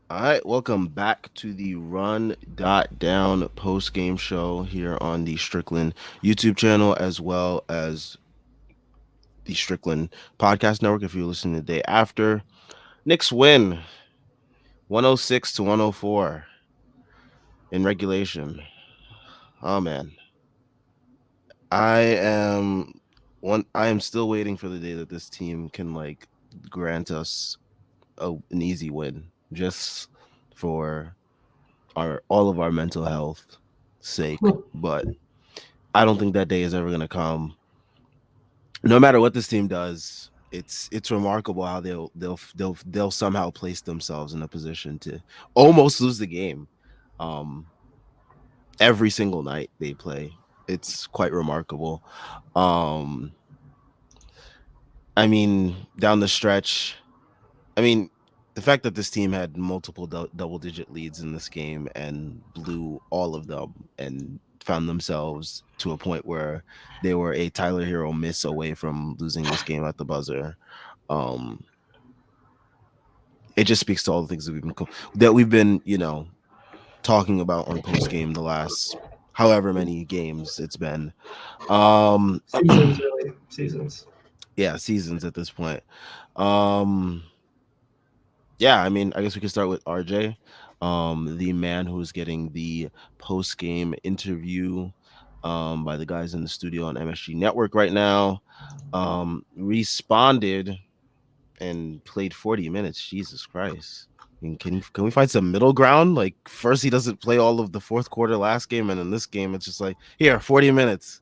All right, welcome back to the Run.down post-game show here on the Strickland YouTube channel as well as the Strickland Podcast Network if you're listening the day after. Knicks win 106 to 104 in regulation. Oh man. I am I am still waiting for the day that this team can grant us an easy win just for our all of our mental health sake, but I don't think that day is ever going to come. No matter what this team does, it's remarkable how they'll somehow place themselves in a position to almost lose the game. Um, every single night they play, it's quite remarkable. Um, I mean, down the stretch, I mean, the fact that this team had multiple double-digit leads in this game and blew all of them and found themselves to a point where they were a Tyler Hero miss away from losing this game at the buzzer. Um, it just speaks to all the things that we've been talking about on post game the last however many games it's been. Um, Seasons, really. Seasons. yeah, seasons at this point. Um, Yeah, I mean, I guess we could start with RJ, the man who's getting the post game interview by the guys in the studio on MSG Network right now. Responded and played 40 minutes. Jesus Christ. I mean, can we find some middle ground? Like first he doesn't play all of the fourth quarter last game, and in this game it's just like here 40 minutes.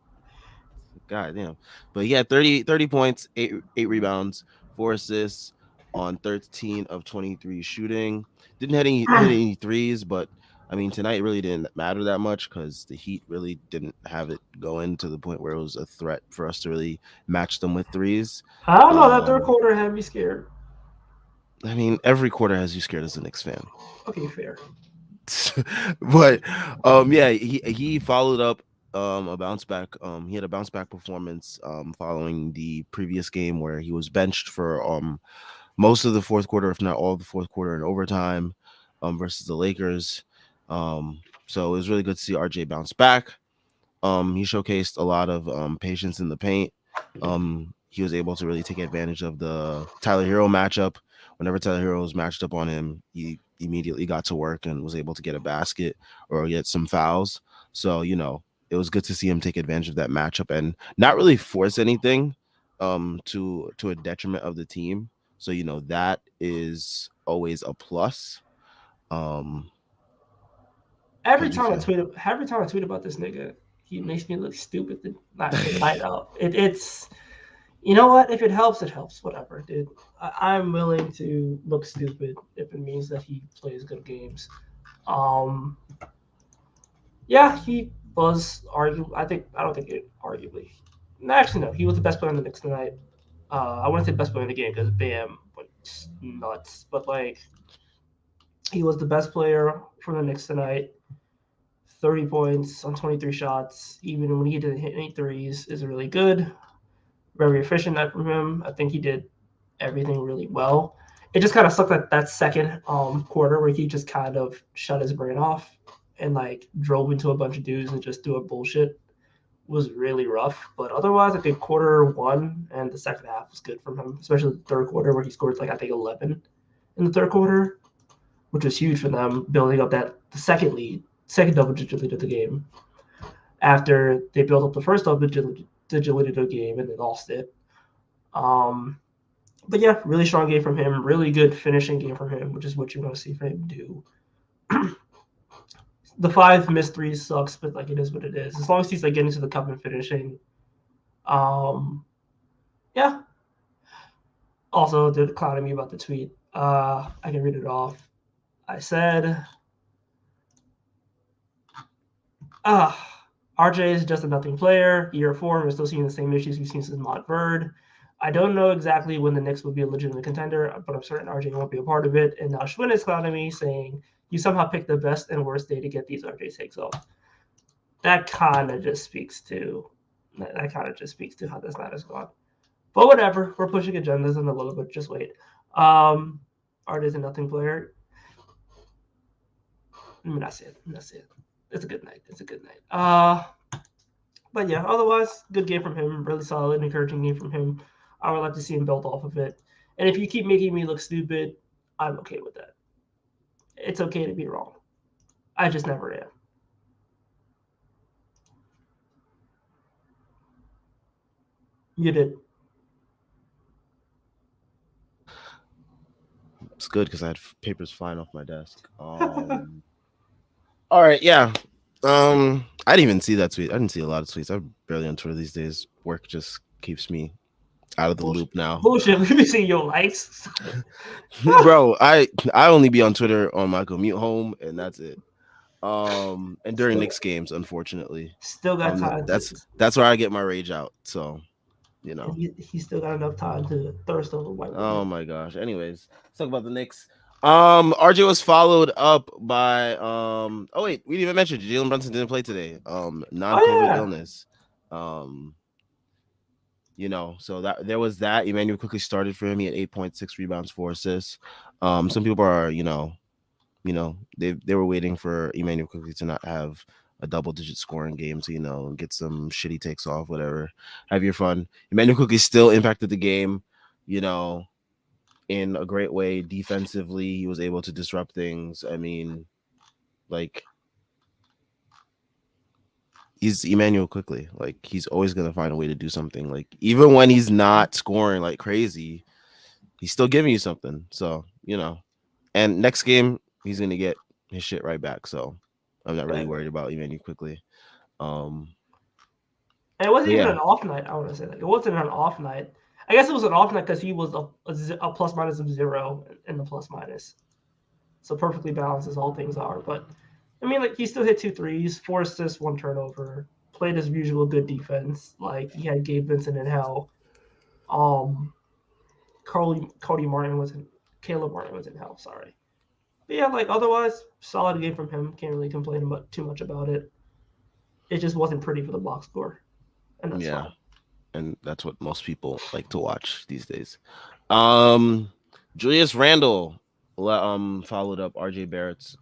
God damn. But he had 30 points, eight rebounds, four assists on 13 of 23 shooting. Didn't hit any threes, but I mean tonight really didn't matter that much because the Heat really didn't have it going to the point where it was a threat for us to really match them with threes. I don't know. That third Um, quarter had me scared. I mean, every quarter has you scared as a Knicks fan. Okay, fair. But yeah, he followed up a bounce back he had a bounce back performance following the previous game where he was benched for most of the fourth quarter, if not all of the fourth quarter in overtime, versus the Lakers. So it was really good to see RJ bounce back. He showcased a lot of patience in the paint. He was able to really take advantage of the Tyler Hero matchup. Whenever Tyler Hero was matched up on him, he immediately got to work and was able to get a basket or get some fouls. So, it was good to see him take advantage of that matchup and not really force anything to a detriment of the team. So, that is always a plus. Um, Every how'd you time I feel? tweet, every time I tweet about this nigga, he makes me look stupid the night out. It's you know what? If it helps, it helps. Whatever, dude. I'm willing to look stupid if it means that he plays good games. Um, yeah, he was I don't think it arguably. No, actually, no. He was the best player on the Knicks tonight. I wouldn't say best player in the game because Bam went nuts, but like he was the best player for the Knicks tonight. 30 points on 23 shots, even when he didn't hit any threes, is really good. Very efficient from him. I think he did everything really well. It just kind of sucked that second quarter where he just kind of shut his brain off and like drove into a bunch of dudes and just threw a bullshit was really rough. But otherwise, I think quarter one and the second half was good from him, especially the third quarter where he scored like I think 11 in the third quarter, which was huge for them, building up that the second double digit lead of the game after they built up the first double digit lead of the game and they lost it. Um, but yeah, really strong game from him. Really good finishing game from him, which is what you want to see from him do. The five missed threes sucks, but like it is what it is. As long as he's like getting to the cup and finishing, um, yeah. Also, they're clowning me about the tweet. I can read it off. I said, RJ is just a nothing player. Year four, we're still seeing the same issues we've seen since Montverde. I don't know exactly when the Knicks will be a legitimate contender, but I'm certain RJ won't be a part of it. And now Schwinn is clowning me saying, you somehow picked the best and worst day to get these RJ takes off. That kind of just speaks to how this night has gone. But whatever, we're pushing agendas in a little bit. Just wait. RJ's a nothing player. I mean, that's it. That's it. It's a good night. It's a good night. But yeah, otherwise, good game from him. Really solid, encouraging game from him. I would like to see him build off of it. And if you keep making me look stupid, I'm okay with that. It's okay to be wrong. I just never am. You did. It's good because I had papers flying off my desk. All right, yeah. I didn't even see that tweet. I didn't see a lot of tweets. I'm barely on Twitter these days. Work just keeps me out of the Bullshit. loop now. Bullshit. We be seeing your likes. Bro, I only be on Twitter on my commute home, and that's it. And during Still, Knicks games, unfortunately, still got time to. that's where I get my rage out. So, you And know. he still got enough time to thirst over white Oh women. my gosh. Anyways, let's talk about the Knicks. RJ was followed up by oh wait, we didn't even mention Jalen Brunson didn't play today. Oh Non-COVID yeah. illness. Um, so that there was that. Emmanuel quickly started for him. He had 8.6 rebounds, 4 assists. Some people are, they were waiting for Emmanuel quickly to not have a double-digit scoring game to, get some shitty takes off, whatever. Have your fun. Emmanuel quickly still impacted the game, you know, in a great way defensively. He was able to disrupt things. I mean, like he's Emmanuel quickly. Like he's always gonna find a way to do something. Like even when he's not scoring like crazy, he's still giving you something. So and next game he's gonna get his shit right back. So I'm not really Yeah. worried about Emmanuel quickly. Um, And it wasn't but even yeah, an off night. I want to say that it wasn't an off night. I guess it was an off night because he was a plus minus of 0 in the plus minus. So perfectly balanced as all things are. But I mean, like he still hit 2 threes, 4 assists, 1 turnover. Played his usual good defense. Like he had Gabe Vincent in hell. Um, Cody Martin was in. Caleb Martin was in hell. Sorry. But yeah, like otherwise, solid game from him. Can't really complain about too much about it. It just wasn't pretty for the box score, and that's yeah, fine. and that's what most people like to watch these days. Um, Julius Randle followed up RJ Barrett's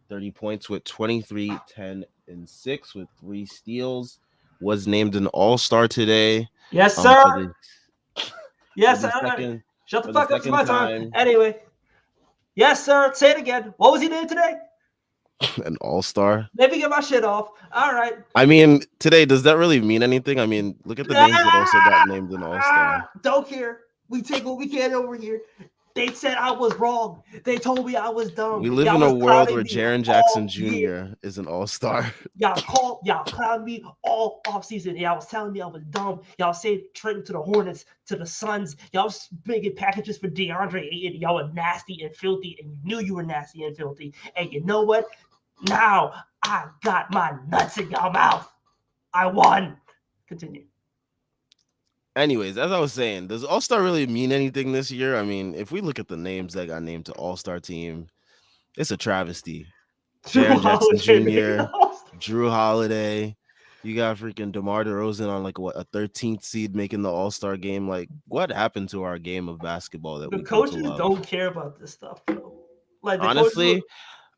30 points with 23, 10, and 6 with 3 steals. Was named an all-star today. Yes, For sir. the for Yes, the sir. second Shut the for the fuck up. It's second my time. time. Anyway, yes, sir. Say it again. What was he doing today? An all-star. Let me get my shit off. All right. I mean, today, does that really mean anything? I mean, look at the names that also got named an all-star. Don't care. We take what we can over here. They said I was wrong. They told me I was dumb. We live Y'all in a was world clowning where me Jaren Jackson all year. Jr. is an all-star. Y'all clowned me all offseason. Y'all was telling me I was dumb. Y'all said trade to the Hornets, to the Suns. Y'all was making packages for DeAndre Ayton. Y'all were nasty and filthy, and you knew you were nasty and filthy. And you know what? Now I got my nuts in y'all mouth. I won. Continue. Anyways, as I was saying, does all-star really mean anything this year? I mean, if we look at the names that got named to all-star team, it's a travesty. Drew Jaren Jackson Holiday made Jr., the All-Star. Drew Holiday. You got freaking DeMar DeRozan on like what, a 13th seed making the All-Star game. Like, what happened to our game of basketball that The we come to coaches love? don't care about this stuff, bro. Like the coaches Honestly, will.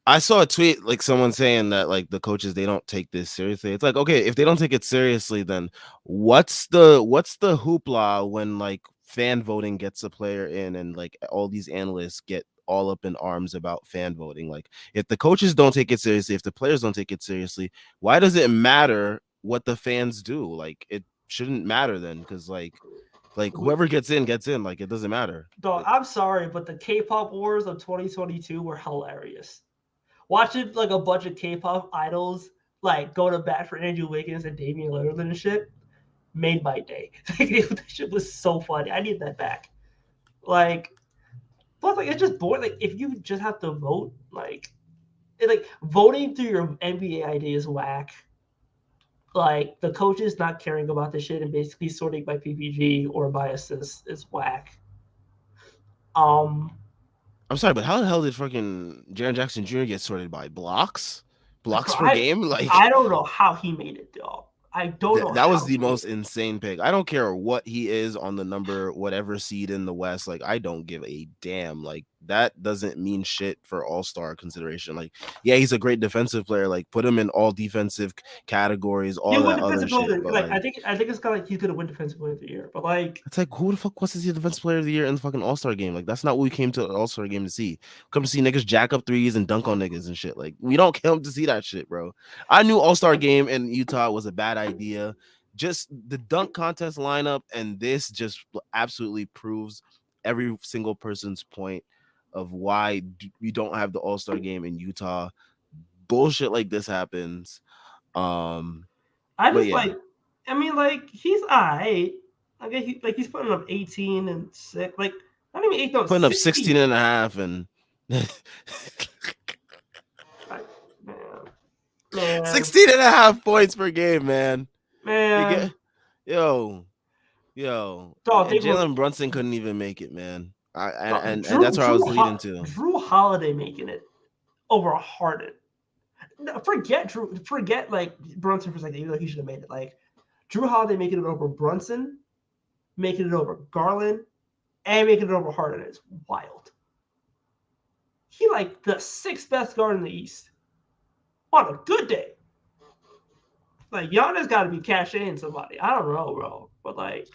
I saw a tweet like someone saying that like the coaches they don't take this seriously. It's like, okay, if they don't take it seriously, then what's the hoopla when like fan voting gets a player in and like all these analysts get all up in arms about fan voting? Like if the coaches don't take it seriously, if the players don't take it seriously, why does it matter what the fans do? Like it shouldn't matter then because like whoever gets in, like it doesn't matter. Dog, I'm sorry, but the K-pop wars of 2022 were hilarious. Watching like a bunch of K-pop idols like go to bat for Andrew Wiggins and Damian Lillard and shit made my day. That shit was so funny. I need that back. Like, plus like it's just boring. Like if you just have to vote, like voting through your NBA ID is whack. Like the coaches not caring about the shit and basically sorting by PPG or by assists is whack. Um, I'm sorry, but how the hell did fucking Jaren Jackson Jr. get sorted by blocks? Blocks bro, per game? I Like don't know how he made it, dog. I don't know that was how the he made most it. insane pick. I don't care what he is on the number whatever seed in the West. Like I don't give a damn. Like that doesn't mean shit for all-star consideration. Like, yeah, he's a great defensive player. Like, put him in all defensive categories, He all won that other defensive player. shit. But Like like, I think it's kind of like he's gonna win defensive player of the year. But like it's like, who the fuck was the defensive player of the year in the fucking All-Star game? Like, that's not what we came to the All-Star game to see. Come to see niggas jack up threes and dunk on niggas and shit. Like, we don't come to see that shit, bro. I knew All-Star game in Utah was a bad idea. Just the dunk contest lineup, and this just absolutely proves every single person's point of why we don't have the All-Star game in Utah. Bullshit like this happens. I But just yeah, like, I mean, like he's alright. He's putting up 18 and 6. Like not even 8 no putting up 16. 16 and a half and Like, man, 16 and a half points per game, man. You man, get yo, dog. and They were Jalen Brunson couldn't even make it, man. And Drew that's where I was leading to. Drew Holiday making it over Harden. No, forget like Brunson for a second, even though he should have made it. Like Drew Holiday making it over Brunson, making it over Garland, and making it over Harden is wild. He like the sixth best guard in the East on a good day. Like Giannis got to be cashing somebody. I don't know, bro, but like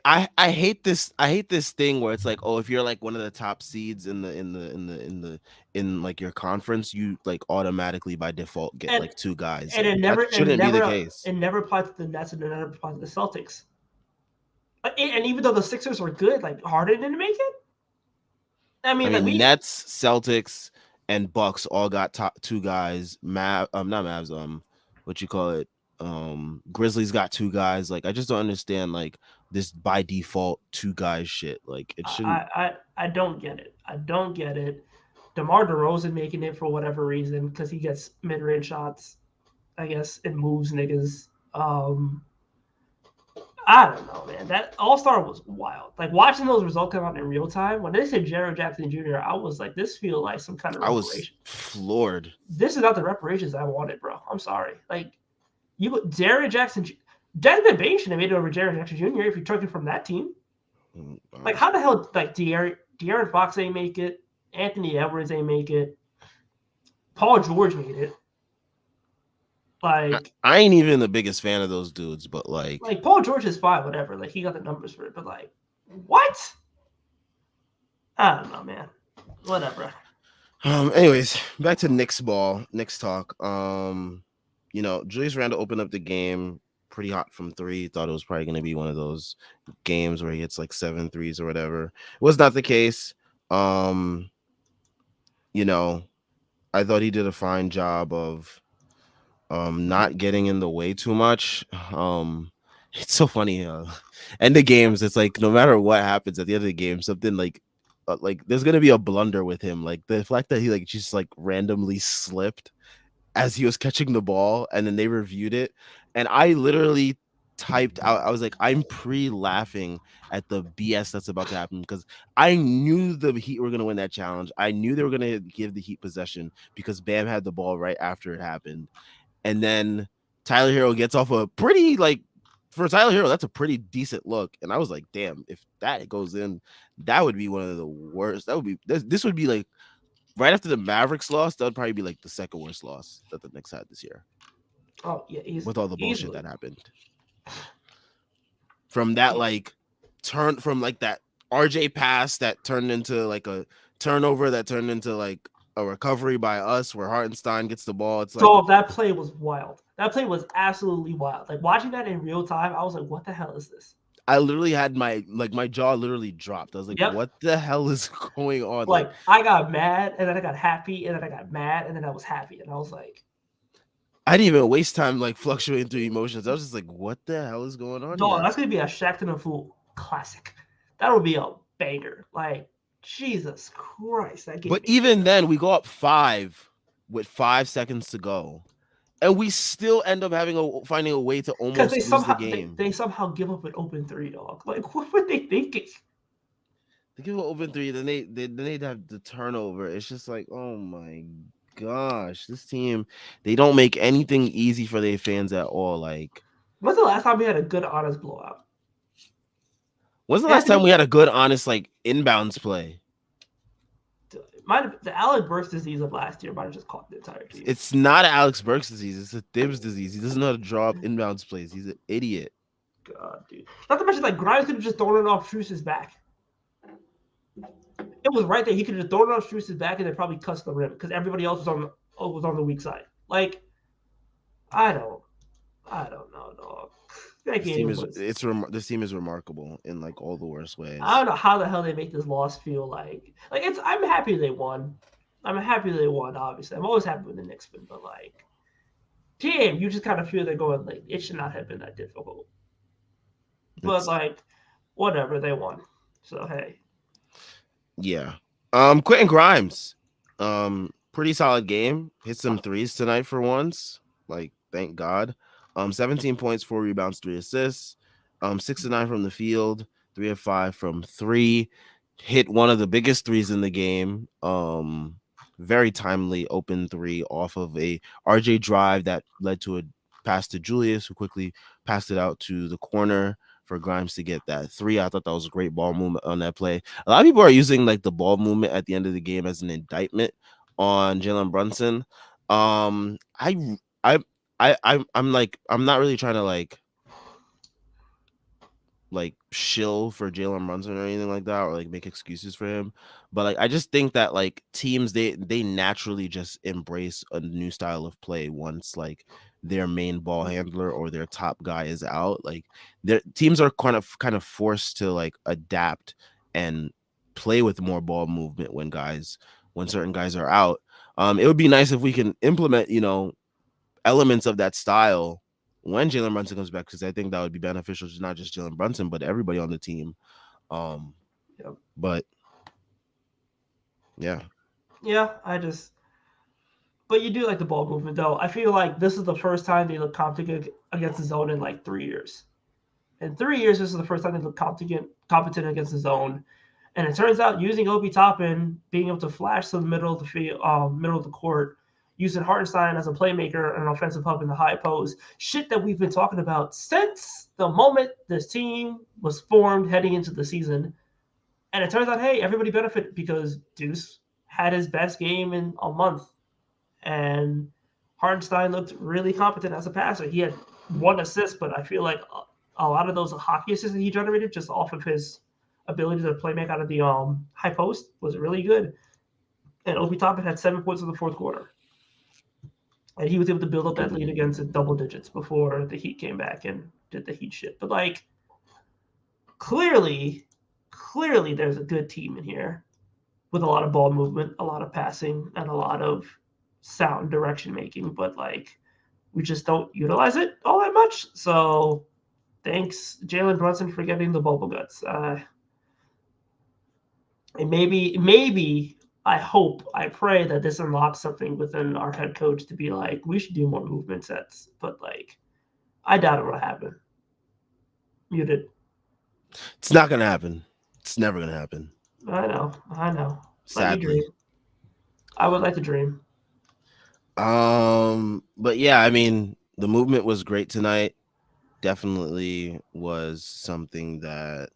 I hate this. I hate this thing where it's like, oh, if you're like one of the top seeds in like your conference, you like automatically by default get and like two guys. and Like, that shouldn't be the case. it never applied to the Nets and it never applied to the Celtics. And even though the Sixers were good, like Harden didn't make it. I I mean, like mean, we Nets, Celtics, and Bucks all got top two guys. Not Mavs. What you call it? Grizzlies got two guys. Like, I just don't understand like this by default two guys shit. Like, it shouldn't. I don't get it. I don't get it. DeMar DeRozan making it for whatever reason because he gets mid range shots. I guess it moves niggas. I don't know, man. That All Star was wild. Like watching those results come out in real time. When they said Jared Jackson Jr., I was like, this feels like some kind of I was reparation. floored. This is not the reparations I wanted, bro. I'm sorry. Like you put Jared Jackson, Desmond Bain should have made it over Jared Jackson Jr. if you took it from that team. Like how the hell, like De'Aaron Fox ain't make it, Anthony Edwards ain't make it, Paul George made it. Like I ain't even the biggest fan of those dudes, but like Paul George is fine, whatever. Like he got the numbers for it, but like what? I don't know, man. Whatever. Anyways, back to Knicks ball, Knicks talk. Julius Randle opened up the game pretty hot from three. Thought it was probably going to be one of those games where he hits like 7 threes or whatever. It was not the case. I thought he did a fine job of not getting in the way too much. It's so funny. End of games, it's like no matter what happens at the end of the game, something like there's gonna be a blunder with him. Like the fact that he like just like randomly slipped as he was catching the ball, and then they reviewed it, and I literally typed out. I was like, I'm pre-laughing at the BS that's about to happen because I knew the Heat were gonna win that challenge. I knew they were gonna give the Heat possession because Bam had the ball right after it happened. And then Tyler Hero gets off a pretty for Tyler Hero, that's a pretty decent look. And I was like, damn, if that goes in, that would be one of the worst. That would be this would be like right after the Mavericks loss, that would probably be like the second worst loss that the Knicks had this year. Oh yeah, With all the bullshit easily. that happened. From that turn from like that RJ pass that turned into like a turnover that turned into like a recovery by us where Hartenstein gets the ball. It's like, So that play was wild. That play was absolutely wild. Like watching that in real time, I was like, what the hell is this? I literally had my jaw literally dropped. I was like, Yep. what the hell is going on? Like I got mad and then I got happy and then I got mad and then I was happy and I was like, I didn't even waste time like fluctuating through emotions. I was just like, what the hell is going on dog, here? that's gonna be a Shaqtin' a Fool classic. That would be a banger. Like Jesus Christ, that game. But even then, we go up 5 with 5 seconds to go, and we still end up finding a way to almost lose the game. They somehow give up an open three, dog. Like what were they thinking? They give an open three, then they'd have the turnover. It's just like, oh my gosh, this team, they don't make anything easy for their fans at all. Like, when's the last time we had a good honest blowout? When's the last time we had a good honest like inbounds play? The Alec Burks disease of last year might have just caught the entire team. It's not Alex Burks disease. It's a Thibs disease. He doesn't know how to draw up inbounds plays. He's an idiot. God, dude. Not to mention, like, Grimes could have just thrown it off Struce's back. It was right there. He could have thrown it off Struce's back and then probably cussed the rim because everybody else was on the weak side. Like, I don't know, dog. That This team game is was. this team is remarkable in like all the worst ways. I don't know how the hell they make this loss feel like it's. I'm happy they won. Obviously, I'm always happy when the Knicks win, but like, damn, you just kind of feel they're going like it should not have been that difficult. But like, whatever, they won. So hey. Yeah. Quentin Grimes. Pretty solid game. Hit some threes tonight for once. Like, thank God. 17 points, 4 rebounds, 3 assists. 6 of 9 from the field, 3 of 5 from 3. Hit one of the biggest threes in the game. Very timely open 3 off of a RJ drive that led to a pass to Julius, who quickly passed it out to the corner for Grimes to get that 3. I thought that was a great ball movement on that play. A lot of people are using like the ball movement at the end of the game as an indictment on Jalen Brunson. I'm not really trying to like shill for Jalen Brunson or anything like that, or like make excuses for him. But like I just think that like teams they naturally just embrace a new style of play once like their main ball handler or their top guy is out. Like their teams are kind of forced to like adapt and play with more ball movement when certain guys are out. It would be nice if we can implement, elements of that style when Jalen Brunson comes back, because I think that would be beneficial to not just Jalen Brunson, but everybody on the team. Yep. But yeah. But you do like the ball movement, though. I feel like this is the first time they look competent against the zone in like 3 years. In 3 years, this is the first time they look competent against the zone. And it turns out using Obi Toppin, being able to flash to the middle of the field, middle of the court, using Hartenstein as a playmaker and an offensive hub in the high post, shit that we've been talking about since the moment this team was formed heading into the season. And it turns out, hey, everybody benefited because Deuce had his best game in a month. And Hartenstein looked really competent as a passer. He had 1 assist, but I feel like a lot of those hockey assists that he generated just off of his ability to play make out of the high post was really good. And Obi Toppin had 7 points in the fourth quarter. And he was able to build up that lead against the double digits before the Heat came back and did the Heat shit. But like, clearly there's a good team in here with a lot of ball movement, a lot of passing, and a lot of sound direction making. But like, we just don't utilize it all that much. So thanks, Jalen Brunson, for getting the bubble guts. And maybe I hope, I pray that this unlocks something within our head coach to be like, we should do more movement sets. But like, I doubt it will happen. Muted. It's not gonna happen. It's never gonna happen. I know. Sadly. I would like to dream. But yeah, I mean, the movement was great tonight. Definitely was something that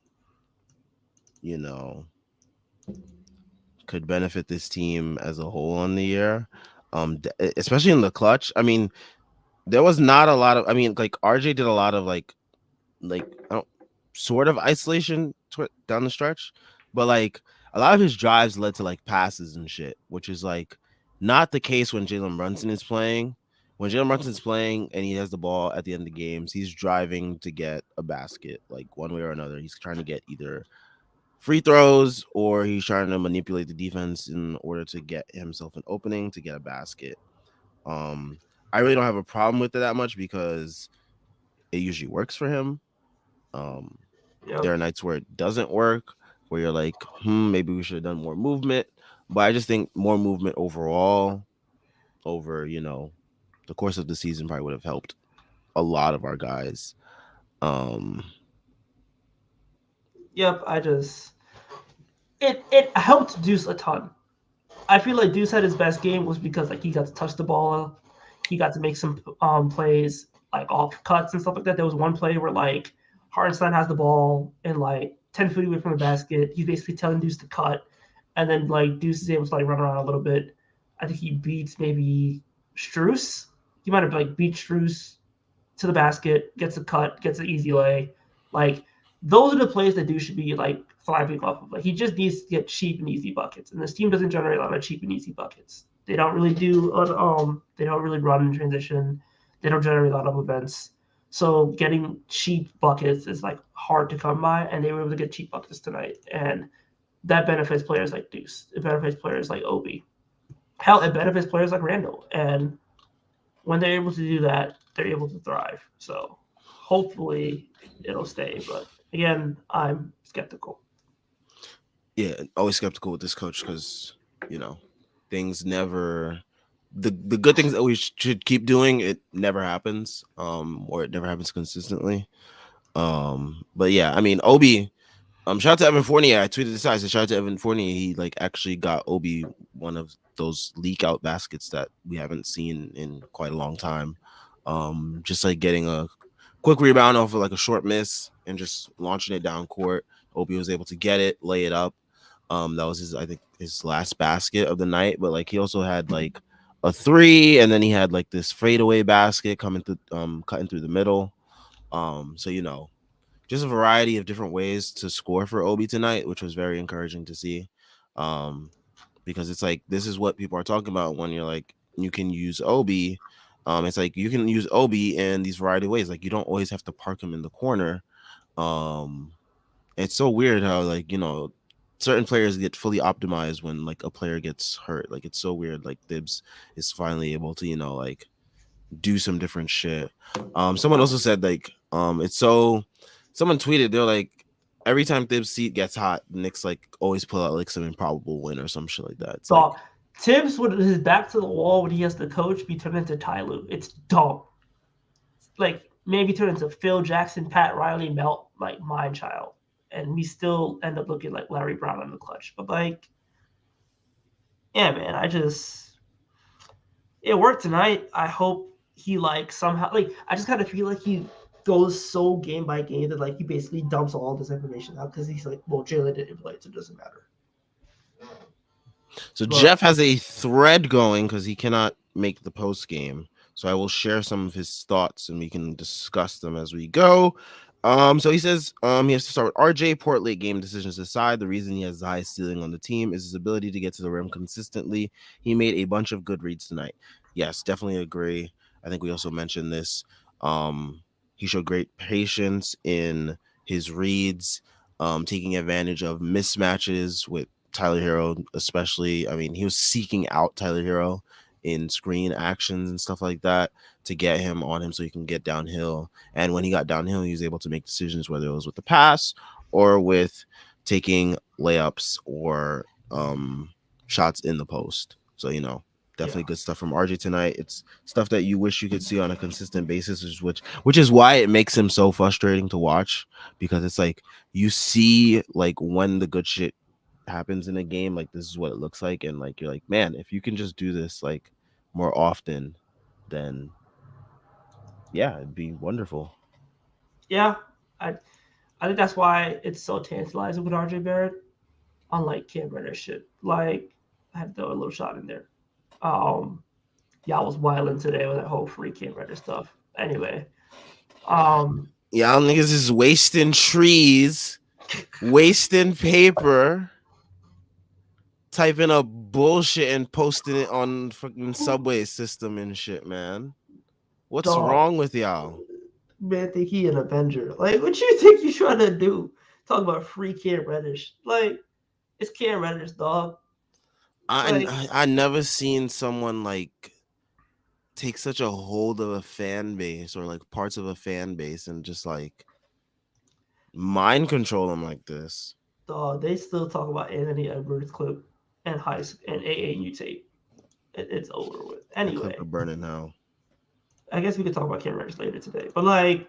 could benefit this team as a whole on the year, especially in the clutch. I mean, there was not a lot of. I mean, like RJ did a lot of like I don't sort of isolation down the stretch, but like a lot of his drives led to like passes and shit, which is like not the case when Jalen Brunson is playing. When Jalen Brunson's playing and he has the ball at the end of the games, he's driving to get a basket, like one way or another. He's trying to get either free throws or he's trying to manipulate the defense in order to get himself an opening to get a basket. I really don't have a problem with it that much because it usually works for him. There are nights where it doesn't work, where you're like, maybe we should have done more movement. But I just think more movement overall over, the course of the season probably would have helped a lot of our guys. Yep, it helped Deuce a ton. I feel like Deuce had his best game was because like he got to touch the ball, he got to make some plays like off cuts and stuff like that. There was one play where like Hartenstein has the ball and like 10 feet away from the basket, he's basically telling Deuce to cut, and then like Deuce is able to like run around a little bit. I think he beats maybe Struess. He might have like beat Struess to the basket, gets a cut, gets an easy lay. Like those are the plays that Deuce should be like thriving off of. Like he just needs to get cheap and easy buckets, and this team doesn't generate a lot of cheap and easy buckets. They don't really do they don't really run in transition. They don't generate a lot of events. So getting cheap buckets is like hard to come by, and they were able to get cheap buckets tonight, and that benefits players like Deuce. It benefits players like Obi. Hell, it benefits players like Randall. And when they're able to do that, they're able to thrive. So hopefully it'll stay. But again, I'm skeptical. Yeah, always skeptical with this coach because you know things never the good things that we should keep doing it never happens or it never happens consistently. But yeah, I mean Obi. Shout out to Evan Fournier. I tweeted this out. I said, shout out to Evan Fournier. He like actually got Obi one of those leak out baskets that we haven't seen in quite a long time. Just like getting a quick rebound off of like a short miss and just launching it down court. Obi was able to get it, lay it up. That was his, I think, his last basket of the night. But like he also had like a three, and then he had like this fadeaway basket coming through, cutting through the middle. So just a variety of different ways to score for Obi tonight, which was very encouraging to see. Um, because it's like this is what people are talking about when you're like you can use Obi. It's like you can use Obi in these variety of ways. Like you don't always have to park him in the corner. Um, it's so weird how like certain players get fully optimized when like a player gets hurt. Like it's so weird. Like Dibs is finally able to like do some different shit. Someone also said like it's so someone tweeted they're like every time Thibs' seat gets hot, Knicks like always pull out like some improbable win or some shit like that. It's like Dog. Tibbs with his back to the wall when he has the coach be turned into Ty Lue. It's dumb. Like maybe turn into Phil Jackson, Pat Riley, Melt like my child. And we still end up looking like Larry Brown in the clutch. But like, yeah, man, it worked tonight. I hope he like somehow like I just kind of feel like he goes so game by game that like he basically dumps all this information out because he's like, well, Jalen didn't play, so it doesn't matter. so But Jeff has a thread going because he cannot make the post game. So I will share some of his thoughts and we can discuss them as we go. So he says he has to start with RJ Port late game decisions aside. The reason he has the highest ceiling on the team is his ability to get to the rim consistently. He made a bunch of good reads tonight. Yes, definitely agree. I think we also mentioned this. He showed great patience in his reads, taking advantage of mismatches with Tyler Hero, especially. I mean, he was seeking out Tyler Hero in screen actions and stuff like that to get him on him so he can get downhill. And when he got downhill, he was able to make decisions, whether it was with the pass or with taking layups or shots in the post. So, definitely good stuff from RJ tonight. It's stuff that you wish you could see on a consistent basis, which is why it makes him so frustrating to watch, because it's like you see like when the good shit happens in a game, like this is what it looks like, and like you're like, man, if you can just do this like more often, then yeah, it'd be wonderful. yeah, I I think that's why it's so tantalizing with RJ Barrett, unlike Cam Reddish shit. Like I had to throw a little shot in there. Um, yeah, I was wilding today with that whole free Cam Reddish stuff. Anyway, um, Y'all niggas is wasting trees, wasting paper, typing up bullshit and posting it on fucking subway system and shit, man. What's dog, wrong with y'all? man, think he an Avenger. Like, what you think you trying to do? Talk about free Cam Reddish. Like, it's Cam Reddish, dog. Like, I never seen someone like take such a hold of a fan base or like parts of a fan base and just like mind control them like this. dog, they still talk about Anthony Edwards clip and high and AAU tape. It's over with. That clip Anyway, of burning hell. I guess we could talk about Cam Reddish later today. But like,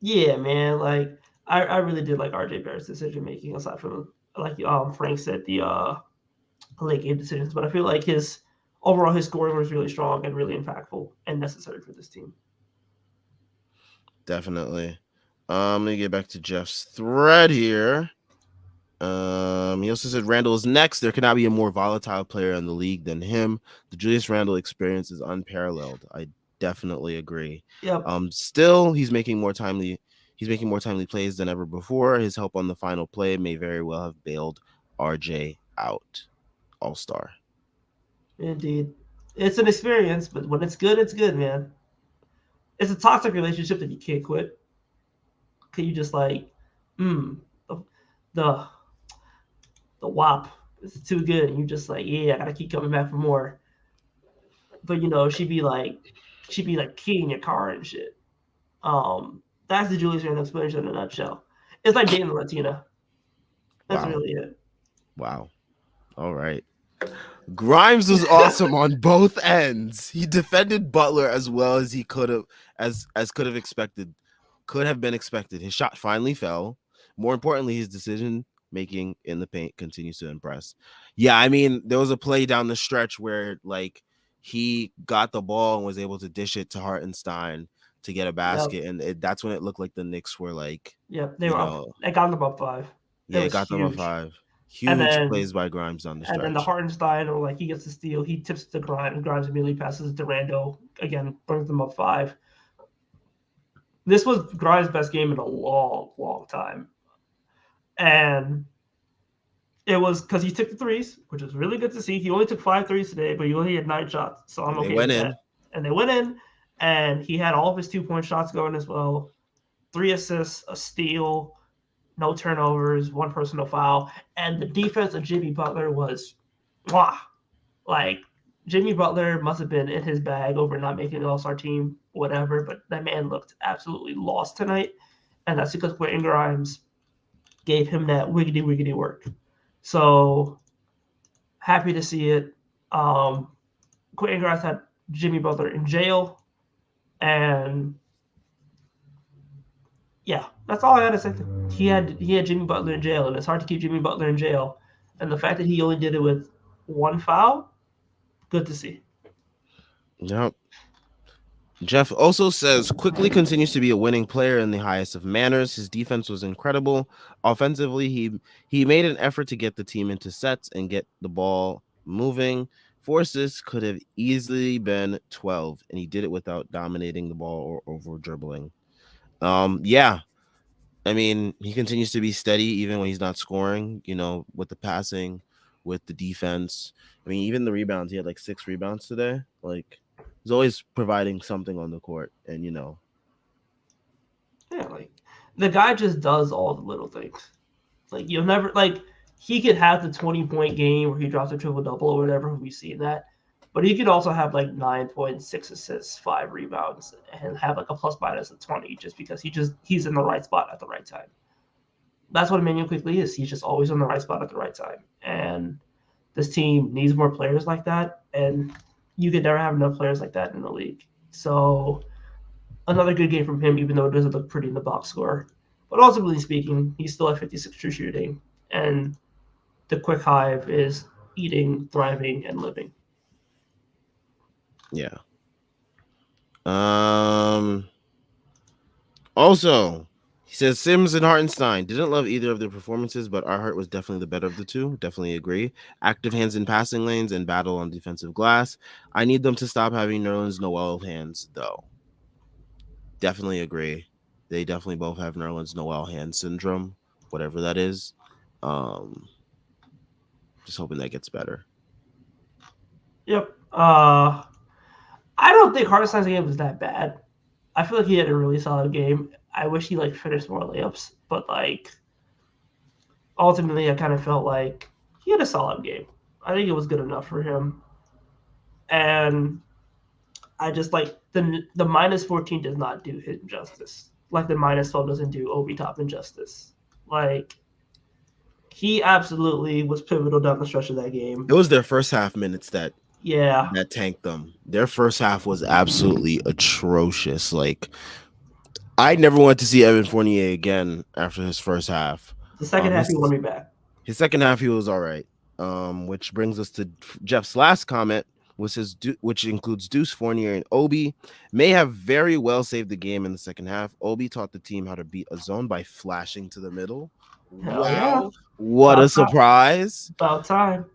yeah, man, like I really did like RJ Barrett's decision making aside from like Frank said the late game decisions, but I feel like his scoring was really strong and really impactful and necessary for this team. Definitely. Let me get back to Jeff's thread here. He also said Randall is next. There cannot be a more volatile player in the league than him. The Julius Randle experience is unparalleled. I definitely agree. Yep, Still, he's making more timely plays than ever before. His help on the final play may very well have bailed RJ out. All star. indeed. It's an experience, but when it's good, man. It's a toxic relationship that you can't quit. Can you just like, mm, the the, the WAP is too good, and you just like, yeah, I gotta keep coming back for more. But she'd be like keying your car and shit. That's the Julius Randle explanation in a nutshell. It's like dating a Latina. That's Wow. really it. Wow. All right. Grimes was awesome on both ends. He defended Butler as well as he could have as could have been expected. His shot finally fell. More importantly, his decision making in the paint continues to impress. Yeah, I mean, there was a play down the stretch where like he got the ball and was able to dish it to Hartenstein to get a Yep, basket, and that's when it looked like the Knicks were like, yep. They you were up. know, They got them up five. It yeah, was got them a huge. five. And Huge then plays by Grimes down the and then the stretch. Hartenstein, or like he gets the steal, he tips it to Grimes, and Grimes immediately passes it to Randall. Again, brings them up five. This was Grimes' best game in a long, long time, and it was because he took the threes, which was really good to see. He only took 5 threes today, but he only had 9 shots, so I'm And they okay went with that. in. And they went in, and he had all of his 2 point shots going as well. 3 assists, a steal, no turnovers, one personal foul, and the defense of Jimmy Butler was, mwah, like Jimmy Butler must have been in his bag over not making the All Star team, whatever. But that man looked absolutely lost tonight, and that's because Quentin Grimes gave him that wiggity wiggity work. So happy to see it. Quentin Grimes had Jimmy Butler in jail, and yeah, that's all I had to say. He had Jimmy Butler in jail, and it's hard to keep Jimmy Butler in jail. And the fact that he only did it with one foul, good to see. Yep. Jeff also says quickly continues to be a winning player in the highest of manners. His defense was incredible. Offensively, he made an effort to get the team into sets and get the ball moving. 4 assists could have easily been 12, and he did it without dominating the ball or over dribbling. Yeah, I mean, he continues to be steady even when he's not scoring, with the passing, with the defense. I mean, even the rebounds, he had like 6 rebounds today. Like, he's always providing something on the court. And, Yeah, like the guy just does all the little things. Like you'll never like he could have the 20 point game where he drops a triple double or whatever. We've seen that, but he could also have like 9 points, 6 assists, 5 rebounds, and have like a plus minus of 20 just because he's in the right spot at the right time. That's what Emmanuel quickly is. He's just always in the right spot at the right time, and this team needs more players like that. And you could never have enough players like that in the league. So another good game from him, even though it doesn't look pretty in the box score. But ultimately speaking, he's still at 56 true shooting, and the quick hive is eating, thriving, and living. yeah. Um. Also, he says Sims and Hartenstein didn't love either of their performances, but Arhart was definitely the better of the two. Definitely agree. Active hands in passing lanes and battle on defensive glass. I need them to stop having Nerlens Noel hands, though. Definitely agree. They definitely both have Nerlens Noel hand syndrome, whatever that is. Um, just hoping that gets better. Yep. I don't think Hartenstein's game was that bad. I feel like he had a really solid game. I wish he like finished more layups, but like ultimately, I kind of felt like he had a solid game. I think it was good enough for him, and I just like the minus 14 does not do him justice. Like the minus 12 doesn't do Obi Toppin justice. Like he absolutely was pivotal down the stretch of that game. It was their first half minutes that Yeah, tanked them. Their first half was absolutely atrocious. Like, I never wanted to see Evan Fournier again after his first half. the second half he won His me back. second half he was all right. Which brings us to Jeff's last comment, which includes Deuce Fournier and Obi may have very well saved the game in the second half. Obi taught the team how to beat a zone by flashing to the middle. Hell yeah. Wow. What a About time. surprise. About time.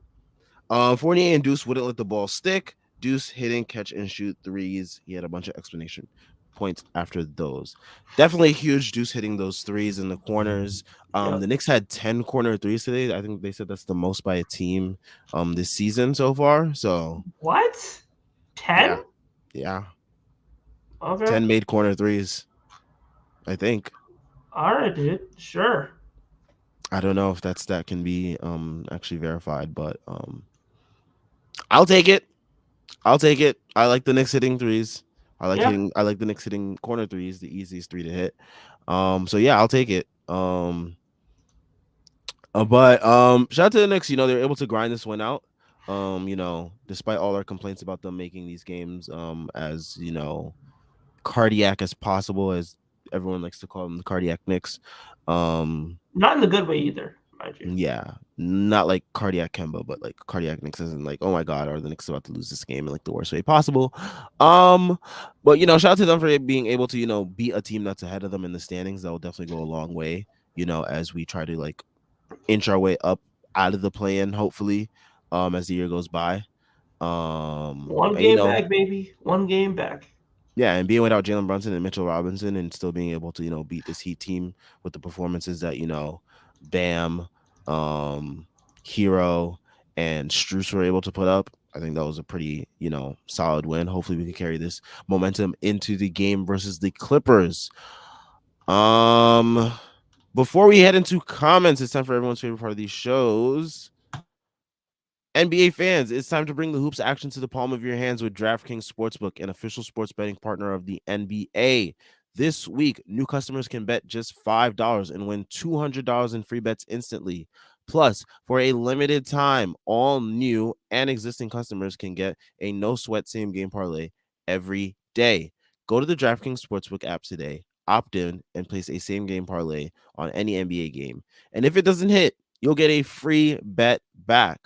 Fournier and Deuce wouldn't let the ball stick. Deuce hitting catch and shoot threes. He had a bunch of explanation points after those. Definitely huge. Deuce hitting those threes in the corners. Yep. The Knicks had 10 corner threes today. I think they said that's the most by a team this season so far. So What? yeah, 10? yeah. Okay. 10 made corner threes, I think. All right, dude. Sure. I don't know if that can be actually verified, but I'll take it. I'll take it. I like the Knicks hitting threes. Yeah. I like the Knicks hitting corner threes, the easiest three to hit. So yeah, I'll take it. But shout out to the Knicks. You know, they're able to grind this one out. Despite all our complaints about them making these games as cardiac as possible, as everyone likes to call them, the cardiac Knicks. Um, Not in the good way either, mind you. Yeah, not like cardiac Kemba, but like cardiac Knicks isn't like, oh my god, are the Knicks about to lose this game in like the worst way possible? Um, but shout out to them for being able to beat a team that's ahead of them in the standings. That will definitely go a long way. As we try to like inch our way up out of the play-in, hopefully, as the year goes by. One And game back, baby. One game back. yeah, and being without Jalen Brunson and Mitchell Robinson and still being able to, beat this Heat team with the performances that, Bam, um, Hero, and Struce were able to put up. I think that was a pretty, solid win. Hopefully we can carry this momentum into the game versus the Clippers. Um Before we head into comments, it's time for everyone's favorite part of these shows. NBA fans, it's time to bring the hoops action to the palm of your hands with DraftKings Sportsbook, an official sports betting partner of the NBA. This week, new customers can bet just $5 and win $200 in free bets instantly. Plus, for a limited time, all new and existing customers can get a no sweat same game parlay every day. Go to the DraftKings Sportsbook app today, opt in, and place a same game parlay on any NBA game. And if it doesn't hit, you'll get a free bet back.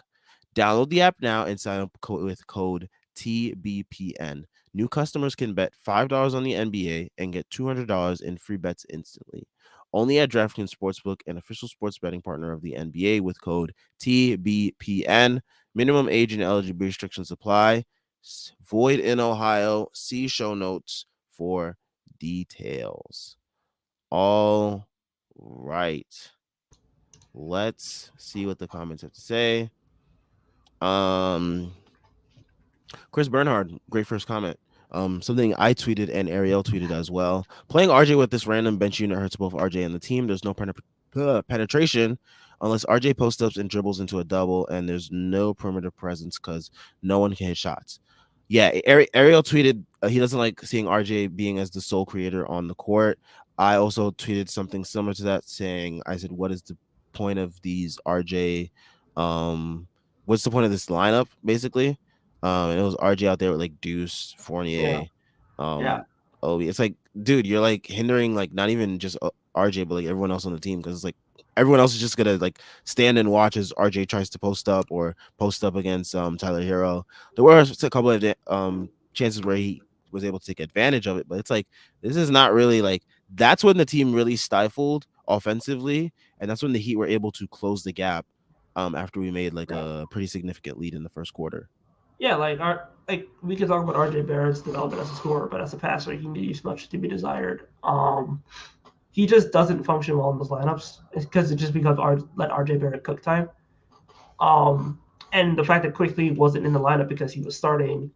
Download the app now and sign up with code TBPN. New customers can bet $5 on the NBA and get $200 in free bets instantly. Only at DraftKings Sportsbook, an official sports betting partner of the NBA, with code TBPN. Minimum age and eligibility restrictions apply. Void in Ohio. See show notes for details. All right. Let's see what the comments have to say. Um, Chris Bernhard, great first comment. Something I tweeted and Ariel tweeted as well. Playing RJ with this random bench unit hurts both RJ and the team. There's no penetration unless RJ post ups and dribbles into a double, and there's no perimeter presence because no one can hit shots. Yeah, Ariel tweeted he doesn't like seeing RJ being as the sole creator on the court. I also tweeted something similar to that, saying, I said, what is the point of these RJ? What's the point of this lineup, basically? And it was RJ out there with like Deuce, Yeah. Fournier, Yeah. Obi. It's like, dude, you're like hindering like not even just RJ, but like everyone else on the team because it's like everyone else is just gonna like stand and watch as RJ tries to post up or post up against Tyler Hero. There were a couple of chances where he was able to take advantage of it, but it's like this is not really like that's when the team really stifled offensively, and that's when the Heat were able to close the gap after we made like Yeah. a pretty significant lead in the first quarter. Yeah, like we could talk about RJ Barrett's development as a scorer, but as a passer, he leaves much to be desired. He just doesn't function well in those lineups because it just becomes let RJ Barrett cook time. Um, and the fact that Quickly wasn't in the lineup because he was starting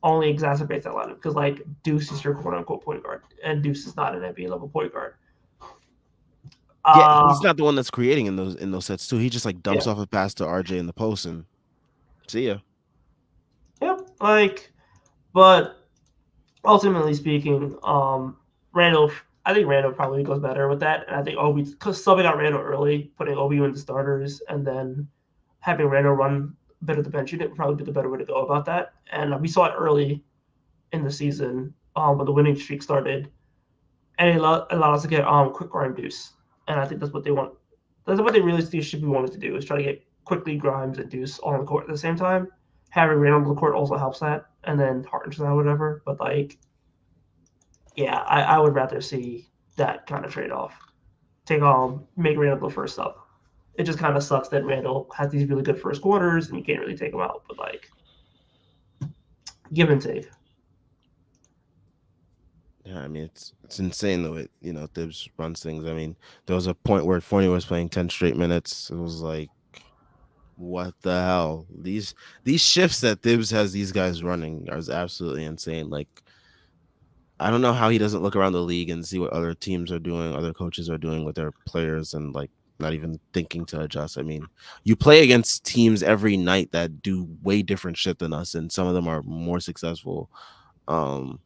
only exacerbates that lineup because like Deuce is your quote unquote point guard, and Deuce is not an NBA level point guard. Yeah, Uh, he's not the one that's creating in those sets too. He just like yeah, dumps off a pass to RJ in the post and see ya. yeah, like, but ultimately speaking, Randall, I think Randall probably goes better with that, and I think Obi, because subbing out Randall early, putting Obi in the starters, and then having Randall run a bit of the bench unit would probably be the better way to go about that. And we saw it early in the season when the winning streak started, and it allowed us to get quick Grime Deuce, and I think that's what they want. That's what they really should be wanting to do is try to get quickly Grimes and Deuce all on the court at the same time. Having Randall on the court also helps that, and then Harten's that whatever. But like, yeah, I would rather see that kind of trade off. Take make Randall the first up. It just kind of sucks that Randall has these really good first quarters and you can't really take him out. But like, give and take. Yeah, I mean it's insane the way Thibs runs things. I mean, there was a point where Fournier was playing 10 straight minutes. It was like, what the hell? These shifts that Thibs has these guys running are absolutely insane. Like, I don't know how he doesn't look around the league and see what other teams are doing, other coaches are doing with their players, and like not even thinking to adjust. I mean, you play against teams every night that do way different shit than us, and some of them are more successful. Um,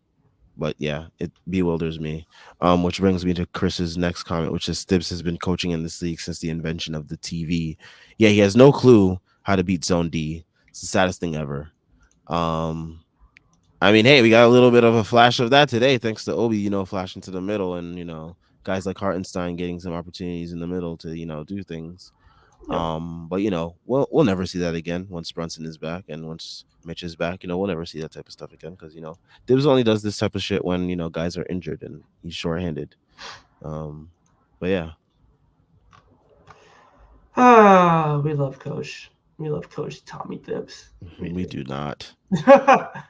but yeah, it bewilders me. Which brings me to Chris's next comment, which is Stibbs has been coaching in this league since the invention of the TV. Yeah, he has no clue how to beat Zone D. It's the saddest thing ever. Um, I mean, hey, we got a little bit of a flash of that today, thanks to Obi, flashing to the middle, and guys like Hartenstein getting some opportunities in the middle to do things. Yep. But we'll never see that again once Brunson is back and once Mitch is back. We'll never see that type of stuff again because Dibbs only does this type of shit when guys are injured and he's short-handed. Um, but yeah, Ah, we love Coach. We love Coach Tommy Thibbs. We we do. do not.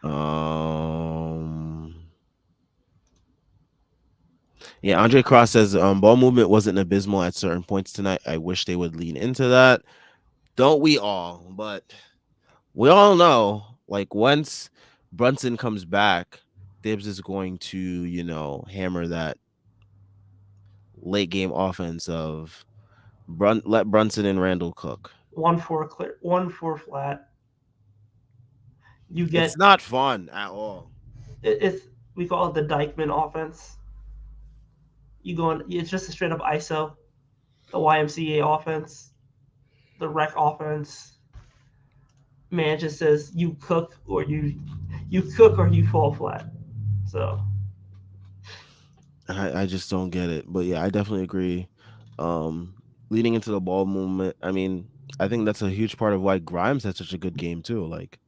Um, yeah, Andre Cross says ball movement wasn't abysmal at certain points tonight. I wish they would lean into that. Don't we all? But we all know, like, once Brunson comes back, Dibbs is going to, hammer that late game offense of let Brunson and Randall cook. 1-4 clear, 1-4 flat. You It's get not fun at all. it's we call it the Dykeman offense. You go in, it's just a straight up ISO, the YMCA offense, the rec offense. Man just says you cook or you fall flat. So I just don't get it. But yeah, I definitely agree. Um, Leading into the ball movement, I mean, I think that's a huge part of why Grimes had such a good game too. Like,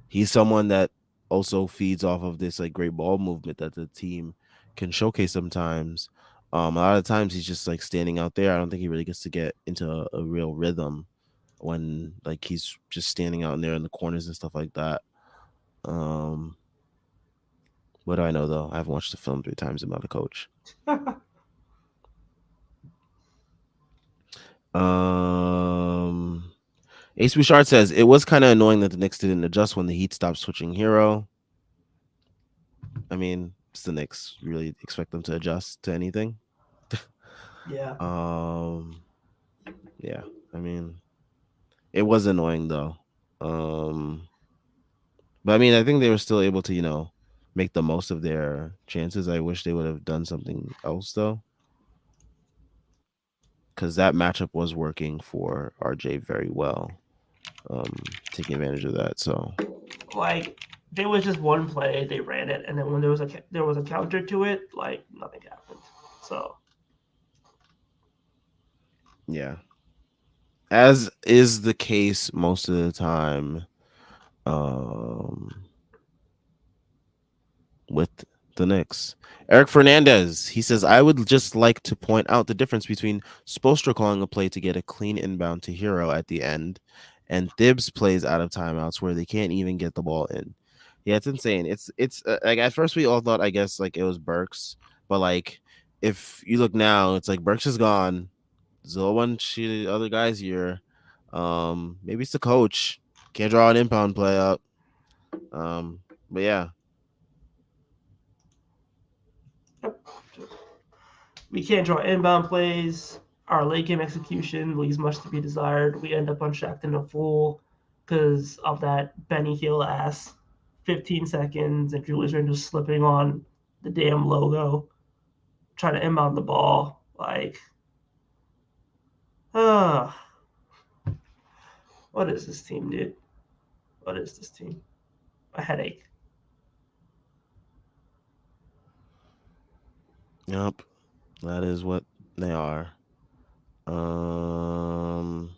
he's someone that also feeds off of this like great ball movement that the team can showcase sometimes. A lot of times he's just like standing out there. I don't think he really gets to get into a real rhythm when like he's just standing out in there in the corners and stuff like that. Um, what do I know though? I haven't watched the film 3 times. I'm not a coach. Um, Ace Bouchard says it was kind of annoying that the Knicks didn't adjust when the Heat stopped switching hero. I mean, it's the Knicks. You really expect them to adjust to anything? yeah. um, yeah. I mean, it was annoying though. But I mean, I think they were still able to, make the most of their chances. I wish they would have done something else though, because that matchup was working for RJ very well. Taking advantage of that. So Like there was just one play, they ran it, and then when there was a counter to it, like nothing happened. So yeah, as is the case most of the time, um, with the Knicks. Eric Fernandez, he says, I would just like to point out the difference between Spoelstra calling a play to get a clean inbound to Hero at the end and Thibs plays out of timeouts where they can't even get the ball in. Yeah, it's insane. It's like at first we all thought, I guess, like it was Burks, but like if you look now, it's like Burks is gone. Zilwan, she, the other guys here. Maybe it's the coach. Can't draw an inbound play up. But yeah, yep. We can't draw inbound plays. Our late game execution leaves much to be desired. We end up unchecked in a full because of that Benny Hill ass 15 seconds and Julius Randle slipping on the damn logo, trying to inbound the ball. Like, uh, what is this team, dude? What is this team? A headache. yep. That is what they are. Um,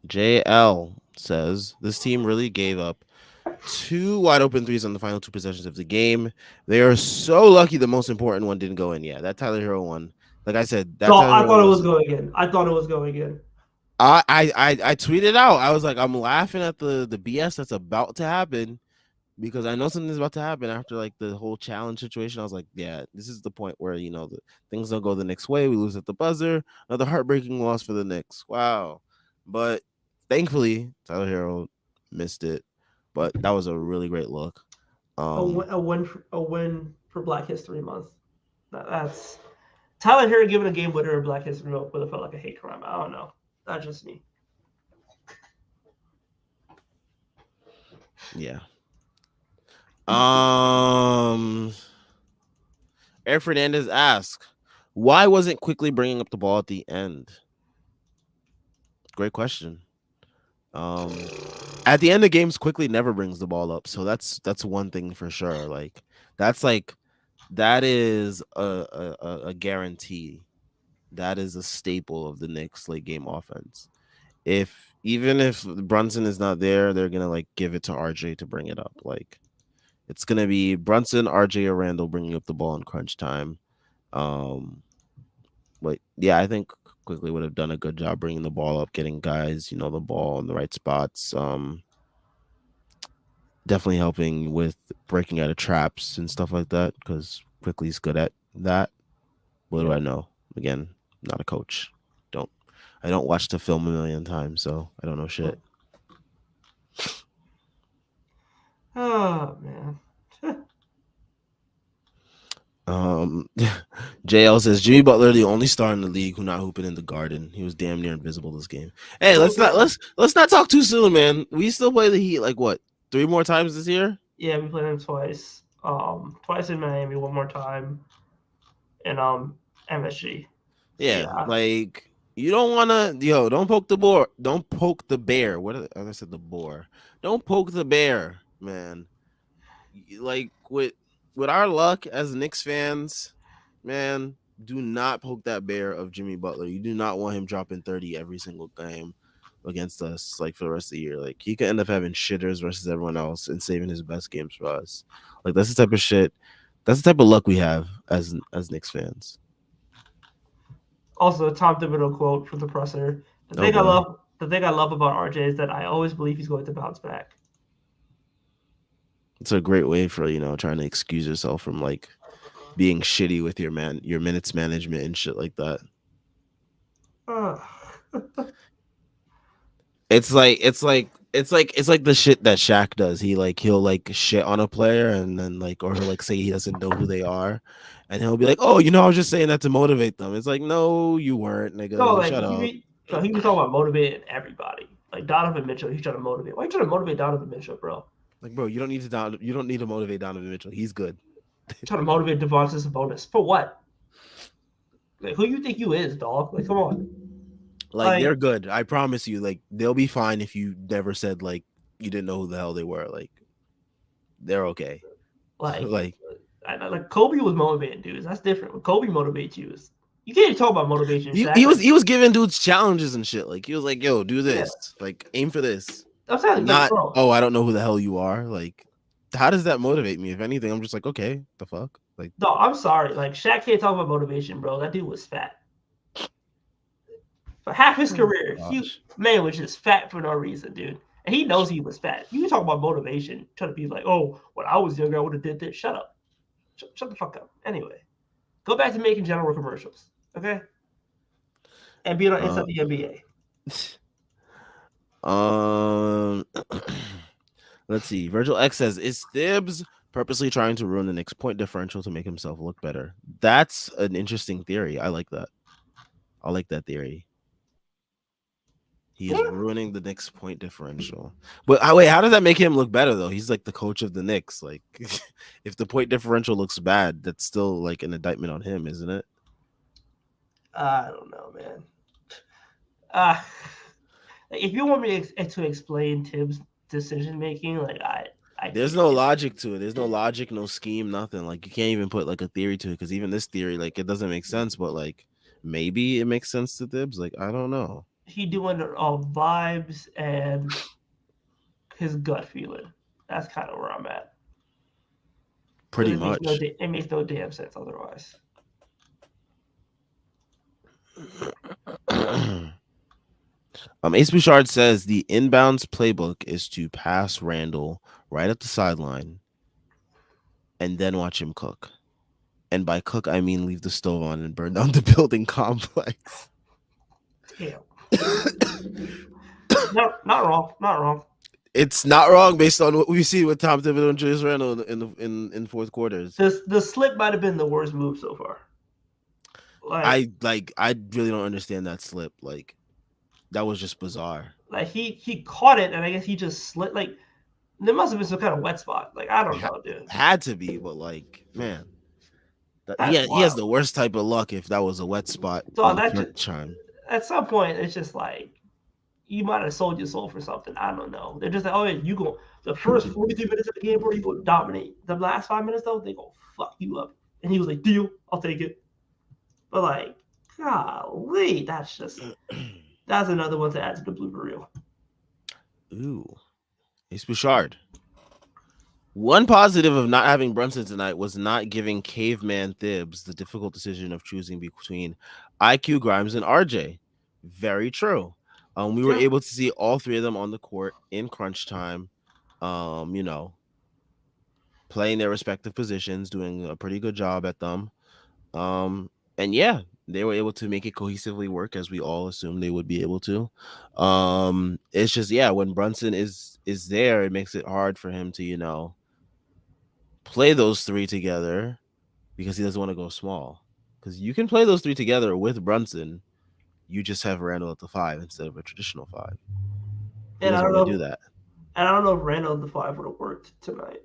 JL says this team really gave up two wide open threes on the final two possessions of the game. They are so lucky the most important one didn't go in. Yeah, that Tyler Hero one. Like I said, that No, Tyler I Hero thought one it was was. going in. I thought it was going in. I tweeted out. I was like, I'm laughing at the BS that's about to happen because I know something's about to happen after like the whole challenge situation. I was like, yeah, this is the point where the things don't go the Knicks way. We lose at the buzzer. Another heartbreaking loss for the Knicks. Wow, but thankfully Tyler Hero missed it. But that was a really great look. Um, A win for Black History Month. That's Tyler Hero giving a game winner in Black History Month would have felt like a hate crime. I don't know. That's just me. yeah. Um, Eric Fernandez asked, why wasn't quickly bringing up the ball at the end? Great question. Um, at the end of games, quickly never brings the ball up, so that's one thing for sure. That's like that is a guarantee. That is a staple of the Knicks late game offense. If even if Brunson is not there, they're gonna like give it to RJ to bring it up. Like it's gonna be Brunson, RJ, or Randall bringing up the ball in crunch time. Um, but yeah, I think quickly would have done a good job bringing the ball up, getting guys, the ball in the right spots. Definitely helping with breaking out of traps and stuff like that because quickly's good at that. What do Yeah. I know? Again, not a coach. Don't I don't watch the film a million times, so I don't know shit. Oh man. JL says Jimmy Butler the only star in the league who not hooping in the Garden. He was damn near invisible this game. Hey, let's not talk too soon, man. We still play the Heat like what 3 more times this year? Yeah, we played them twice. Twice in Miami, one more time in MSG. So Yeah, yeah. like you don't want to, don't poke the boar, don't poke the bear. I said the boar. Don't poke the bear, man. Like with our luck as Knicks fans, man, do not poke that bear of Jimmy Butler. You do not want him dropping 30 every single game against us, like for the rest of the year. Like he could end up having shitters versus everyone else and saving his best games for us. Like that's the type of shit. That's the type of luck we have as Knicks fans. Also, a Tom Thibodeau quote from the presser. Oh boy. The thing I love about RJ is that I always believe he's going to bounce back. It's a great way for trying to excuse yourself from like being shitty with your minutes management and shit like that. It's like the shit that Shaq does. He'll like shit on a player and then or he'll like say he doesn't know who they are, and he'll be like, "Oh, I was just saying that to motivate them." It's like, no, you weren't, No, nigga. like Shut up. he was talking about motivating everybody. Like Donovan Mitchell, he's trying to motivate. Why are you trying to motivate Donovan Mitchell, bro? Like, bro, you don't need to motivate Donovan Mitchell. He's good. Trying to motivate Devontae Sabonis for what? Like, who you think you is, dog? Like, come on. Like Like, they're good. I promise you. Like they'll be fine if you never said like you didn't know who the hell they were. Like they're okay. like, Like like Kobe was motivating dudes. That's different. When Kobe motivates you, is you can't even talk about motivation, he, Shaq. he was Like, he was giving dudes challenges and shit. Like he was like, "Yo, do yeah, this. Like aim for this." I'm saying, like, Not, bro. "Oh, I don't know who the hell you are." Like how does that motivate me? If anything, I'm just like, "Okay, the fuck?" Like No, I'm sorry. Like, Shaq can't talk about motivation, bro. That dude was fat. For half his oh career, he gosh. man was just fat for no reason, dude. And he knows he was fat. You talk about motivation, trying to be like, oh, when I was younger, I would have did this. Shut up. Shut the fuck up. Anyway, go back to making general commercials, okay? And being on Uh Inside the NBA. um let's see. Virgil X says, "Is Thibs purposely trying to ruin the Knicks point differential to make himself look better?" That's an interesting theory. I like that. I like that theory. He is Yeah. ruining the Knicks point differential. But wait, how does that make him look better though? He's like the coach of the Knicks. Like if the point differential looks bad, that's still like an indictment on him, isn't it? I don't know, man. Uh, like, if you want me to explain Tibbs' decision making, like I There's can't. no logic to it. There's no logic, no scheme, nothing. Like you can't even put like a theory to it because even this theory, like it doesn't make sense. But like maybe it makes sense to Thibs. Like I don't know. He doing vibes and his gut feeling. That's kind of where I'm at. Because Pretty much. it makes no damn sense otherwise. Ace Bouchard says the inbounds playbook is to pass Randall right at the sideline and then watch him cook. And by cook, I mean leave the stove on and burn down the building complex. Damn. No, not wrong. Not wrong. It's not wrong based on what we see with Tom Thibodeau and Julius Randle in fourth quarters. The slip might have been the worst move so far. I really don't understand that slip. Like that was just bizarre. Like he caught it, and I guess he just slid. Like there must have been some kind of wet spot. Like I don't know, dude. Had to be, but like man, That's he has wild. the worst type of luck if that was a wet spot So in the that crunch time. at some point it's just like you might have sold your soul for something. I don't know. They're just like, oh yeah, you go the first 43 minutes of the game, bro, you go dominate. The last 5 minutes though, they go fuck you up. And he was like, deal, I'll take it. But like, golly, that's another one to add to the blooper reel. Ooh, Ace Bouchard. One positive of not having Brunson tonight was not giving Caveman Thibs the difficult decision of choosing between IQ, Grimes, and RJ. Very true. We were able to see all three of them on the court in crunch time. You know, playing their respective positions, doing a pretty good job at them. And yeah, they were able to make it cohesively work as we all assumed they would be able to. It's just when Brunson is there, it makes it hard for him to play those three together because he doesn't want to go small. Because you can play those three together with Brunson, you just have Randall at the 5 instead of a traditional 5. He And I doesn't don't want to know. do that. And I don't know if Randall the 5 would have worked tonight.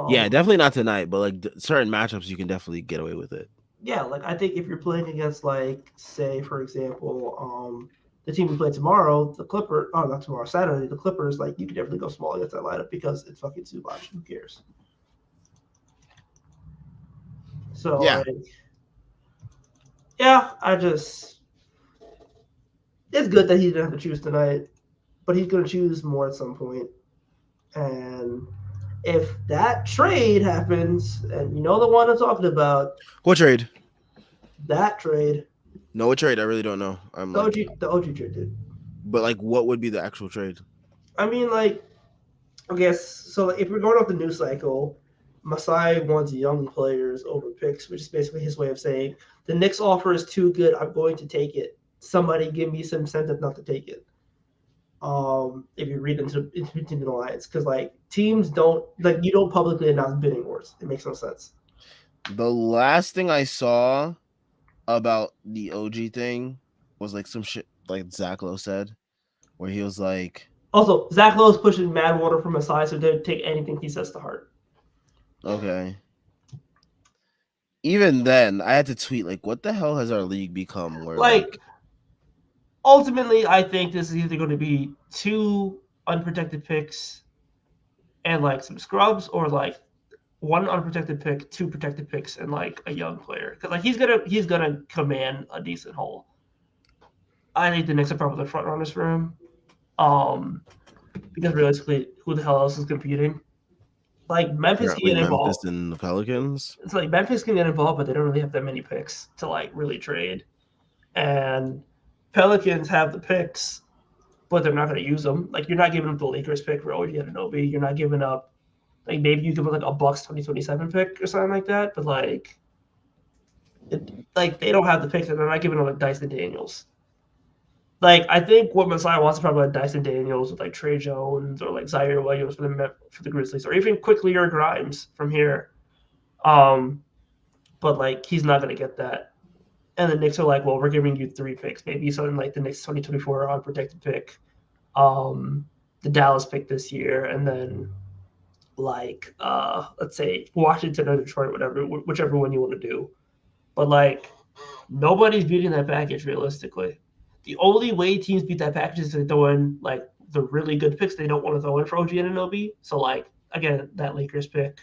Yeah, definitely not tonight, but like certain matchups, you can definitely get away with it. Yeah, like I think if you're playing against, like, say for example, the team we play tomorrow, the Clippers. Oh, not tomorrow, Saturday. The Clippers. Like you could definitely go small against that lineup because it's fucking Zubac. Who cares? So Yeah. like, yeah, it's good that he didn't have to choose tonight, but he's gonna choose more at some point. And if that trade happens, and you know the one I'm talking about, What trade? that trade, No, what trade? I really don't know. I'm like, the OG trade, dude. but like, what would be the actual trade? I mean, like, I guess so. Like, if we're going off the news cycle, Masai wants young players over picks, which is basically his way of saying the Knicks offer is too good. I'm going to take it. Somebody give me some incentive not to take it. If you read into the lines, because like teams don't like you don't publicly announce bidding wars. It makes no sense. The last thing I saw about the OG thing was like some shit like Zach Lowe said, where he was like, Also, Zach Lowe is pushing mad water from Masai, so they take anything he says to heart. okay. Even then, I had to tweet like, "What the hell has our league become?" Where Like, ultimately, I think this is either going to be 2 unprotected picks and like some scrubs, or like 1 unprotected pick, 2 protected picks, and like a young player. Because like he's gonna command a decent haul. I think the Knicks are probably the front runners for him. Because realistically, who the hell else is competing? Like Memphis can apparently get Memphis involved. and the Pelicans. It's like Memphis can get involved, but they don't really have that many picks to like really trade. And Pelicans have the picks, but they're not going to use them. Like you're not giving up the Lakers pick for OG Anunoby. You're not giving up like maybe you give up like a Bucks 2027 pick or something like that. But like, they don't have the picks, and they're not giving up like Dyson Daniels. Like I think what Masai wants is probably like Dyson Daniels with like Trey Jones or like Zaire Williams for the Grizzlies, or even quickly or Grimes from here. But like he's not going to get that. And the Knicks are like, well, we're giving you 3 picks, maybe something like the Knicks 2024 unprotected pick, the Dallas pick this year, and then like let's say Washington or Detroit, whatever, whichever one you want to do. But like nobody's beating that package realistically. The only way teams beat that package is to throw in like the really good picks they don't want to throw in for OG Anunoby. So like again, that Lakers pick,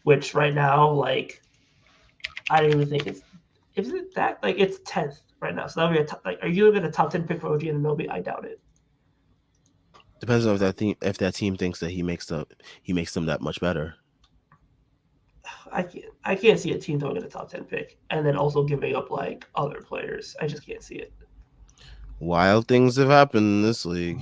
which right now like I don't even think it's is it that like it's 10th right now. So that'll be like are you gonna get a top 10 pick for OG Anunoby? I doubt it. Depends on if that team thinks that he makes them that much better. I can't see a team throwing in a top 10 pick and then also giving up like other players. I just can't see it. Wild things have happened in this league.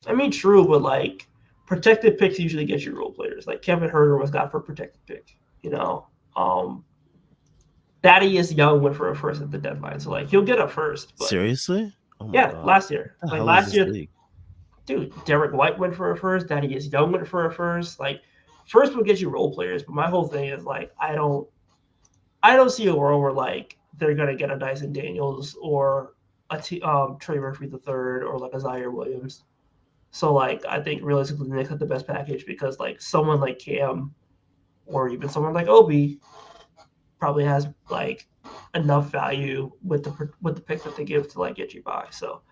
I mean, true, but like protected picks usually get you role players. Like Kevin Herter was got for a protected pick. You know, um, Thaddeus Young went for a first at the deadline, so like he'll get a first. But Seriously? Oh my yeah, god. last year, What the like hell is last this year, league? dude, Derek White went for a first. Thaddeus Young went for a first. Like first will get you role players, but my whole thing is like I don't see a world where like they're gonna get a Dyson Daniels or Trey Murphy the third or like a Zaire Williams. So like I think realistically the Knicks have the best package because like someone like Cam or even someone like Obi probably has like enough value with the picks that they give to like get you by. So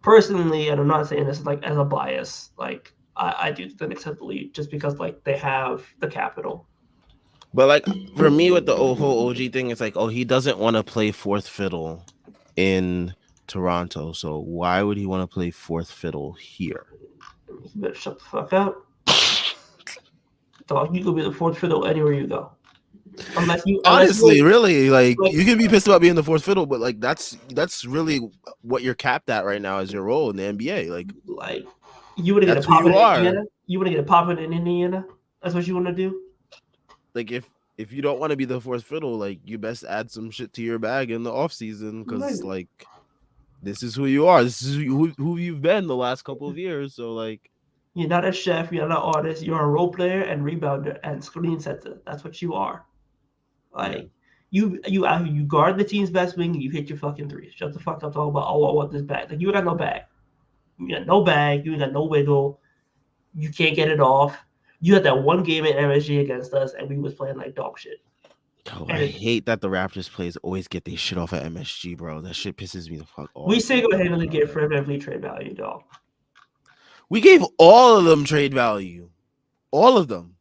personally, and I'm not saying this like as a bias, like I do think the Knicks have the lead just because like they have the capital. But like for me with the whole OG thing, it's like, oh, he doesn't want to play fourth fiddle in Toronto. So why would he want to play fourth fiddle here? You better shut the fuck up. Dog, you could be the fourth fiddle anywhere you go. Unless you Honestly, really, like like you can be pissed about being the fourth fiddle, but like that's really what you're capped at right now as your role in the NBA. like you want to get a That's who pop you in are. Indiana. You want to get a pop in Indiana. That's what you want to do. Like if you don't want to be the fourth fiddle, like you best add some shit to your bag in the off season because Like, like this is who you are. This is who you've been the last couple of years. So like, you're not a chef. You're not an artist. You're a role player and rebounder and screen setter. That's what you are. yeah, Like you guard the team's best wing and you hit your fucking threes. Shut the fuck up talking about I want this bag. Like you got no bag. You got no bag. You ain't got no wiggle. You can't get it off. You had that one game at MSG against us and we was playing like dog shit. oh, I And hate that the Raptors players always get their shit off at MSG, bro. That shit pisses me the fuck we off. single handedly get Fred VanVleet trade value, dog. We gave all of them trade value. All of them.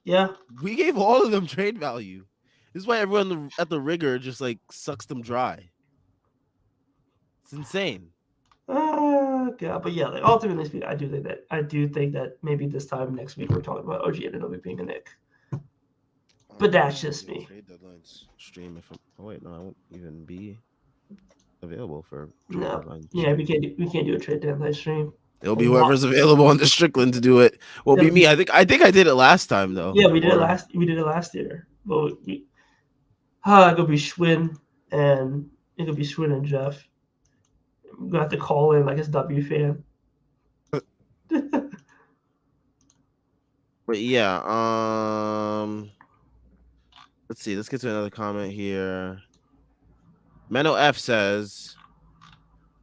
Yeah. We gave all of them trade value. This is why everyone at the rigor just like sucks them dry. It's insane. God, but yeah, like ultimately speaking, I do think that maybe this time next week we're talking about OG Anunoby being a Nick. But that's just me. Trade deadlines stream if oh wait, no, I won't even be available for trade No, deadline yeah, we stream. can't do a trade deadline stream. It'll be whoever's available on the Strickland to do it. Will be me. I think I did it last time though. Yeah, we did it Or last year. But it could be Schwinn and Jeff. We're gonna have to call in like his W fan. but yeah, let's see. Let's get to another comment here. Mano F says,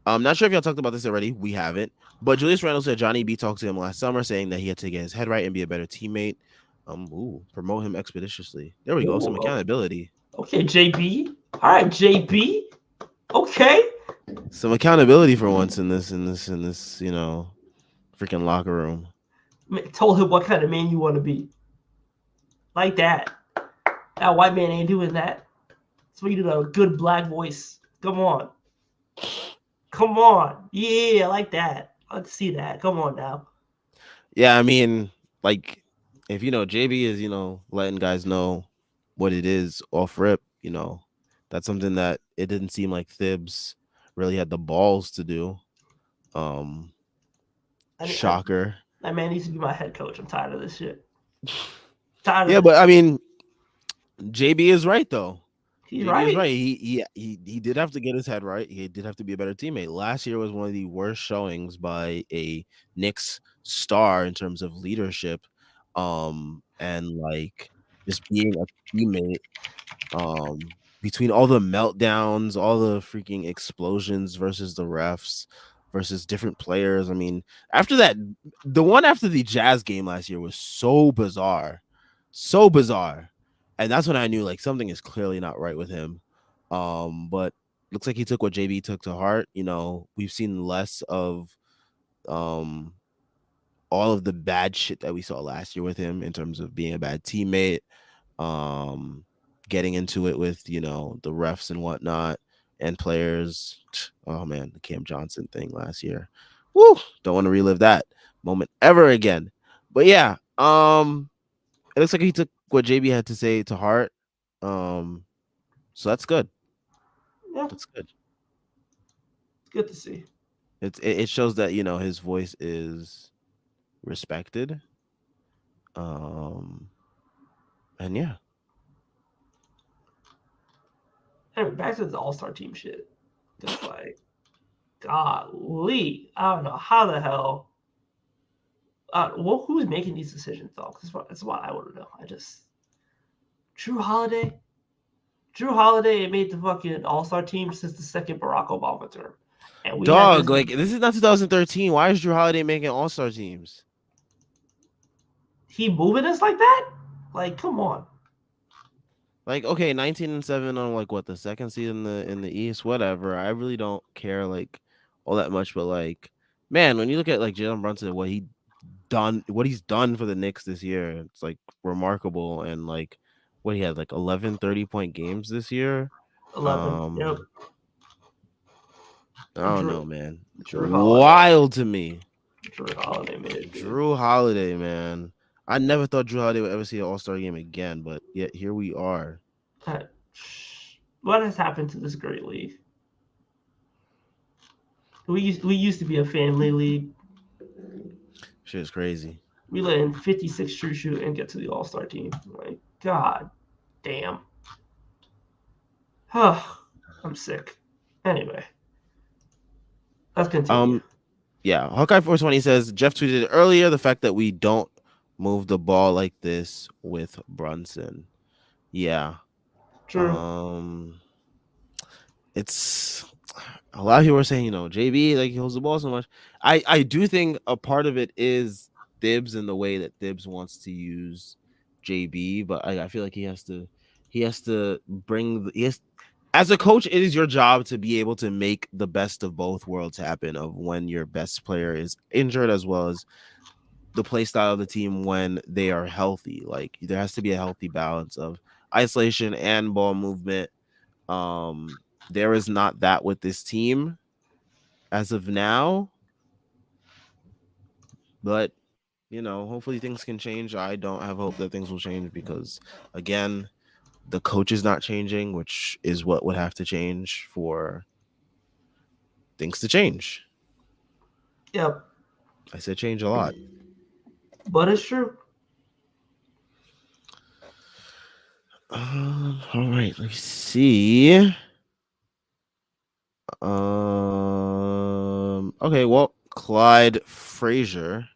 I'm not sure if y'all talked about this already. We haven't. But Julius Randle said Johnny B talked to him last summer saying that he had to get his head right and be a better teammate. Promote him expeditiously. There we go. Some Ooh, accountability. okay, JB. All right, JB. Okay. Some accountability for once in this, freaking locker room. Told him what kind of man you want to be. Like that. That white man ain't doing that. So you do a good black voice. Come on. Come on. Yeah, I like that. Let's see that. Come on now. Yeah, I mean, like, if JB is letting guys know what it is off rip, that's something that it didn't seem like Thibs really had the balls to do. Shocker. That man needs to be my head coach. I'm tired of this shit. Tired of Yeah, it. but I mean, JB is right though. He's JB is right. right. He did have to get his head right. He did have to be a better teammate. Last year was one of the worst showings by a Knicks star in terms of leadership, and like just being a teammate. Between all the meltdowns, all the freaking explosions versus the refs, versus different players. I mean, after that, the one after the Jazz game last year was so bizarre, and that's when I knew like something is clearly not right with him. But looks like he took what JB took to heart. We've seen less of um all of the bad shit that we saw last year with him in terms of being a bad teammate, um, getting into it with the refs and whatnot and players. Oh man, the Cam Johnson thing last year Woo! Don't want to relive that moment ever again. But yeah, it looks like he took what JB had to say to heart. Um, so that's good. Yeah, That's good. it's good to see. It shows that his voice is respected. Um, and yeah, Anyway, back to the All Star team shit. Because, like, golly, I don't know how the hell. Well, who's making these decisions, though? That's what I want to know. Drew Holiday. Drew Holiday made the fucking All Star team since the second Barack Obama term, and we had this. dog. Like this is not 2013. Why is Drew Holiday making All Star teams? He moving us like that? Like, come on. Like okay, 19-7 on like what the second seed in the East, whatever. I really don't care like all that much, but like, man, when you look at like Jalen Brunson, what he's done for the Knicks this year, it's like remarkable. And like what he had like 11 30-point games this year. 11. Yep. Um, I don't know, Drew, man. Drew Holiday. Wild to me. Drew Holiday made it, dude. Drew Holiday, man. I never thought Drew Holiday would ever see an All-Star game again, but yet here we are. Uh, what has happened to this great league? We used to be a family league. Shit is crazy. We let in 56 true shoot and get to the All Star team. Like, God damn. I'm sick. Anyway, let's continue. Yeah, Hawkeye 420 says Jeff tweeted earlier the fact that we don't move the ball like this with Brunson. Yeah. True. It's a lot of people are saying, JB like he holds the ball so much. I do think a part of it is Thibs and the way that Thibs wants to use JB, but I feel like he has to bring he has as a coach, it is your job to be able to make the best of both worlds happen of when your best player is injured as well as the play style of the team when they are healthy. Like there has to be a healthy balance of isolation and ball movement. Um, there is not that with this team as of now, but hopefully things can change. I don't have hope that things will change because again, the coach is not changing, which is what would have to change for things to change. Yep. I said change a lot. But it's true. All right, let's see. Okay, well, Clyde Frazier.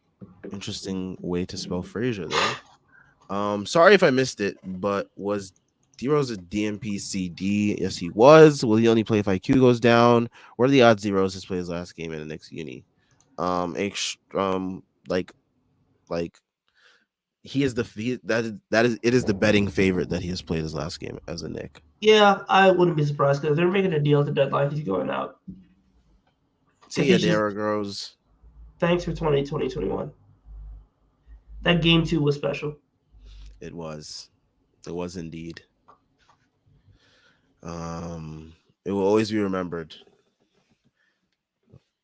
Interesting way to spell Frazier there. Sorry if I missed it, but was D Rose a DMP CD? Yes, he was. Will he only play if IQ goes down? What are the odds D Rose has played his last game in the next uni? Like he is that is it is the betting favorite that he has played his last game as a Nick. Yeah, I wouldn't be surprised because they're making a deal at the deadline. He's going out. Because See ya, he's just, Derrick Rose. thanks for 2021. That game 2 was special. It was. It was indeed. It will always be remembered.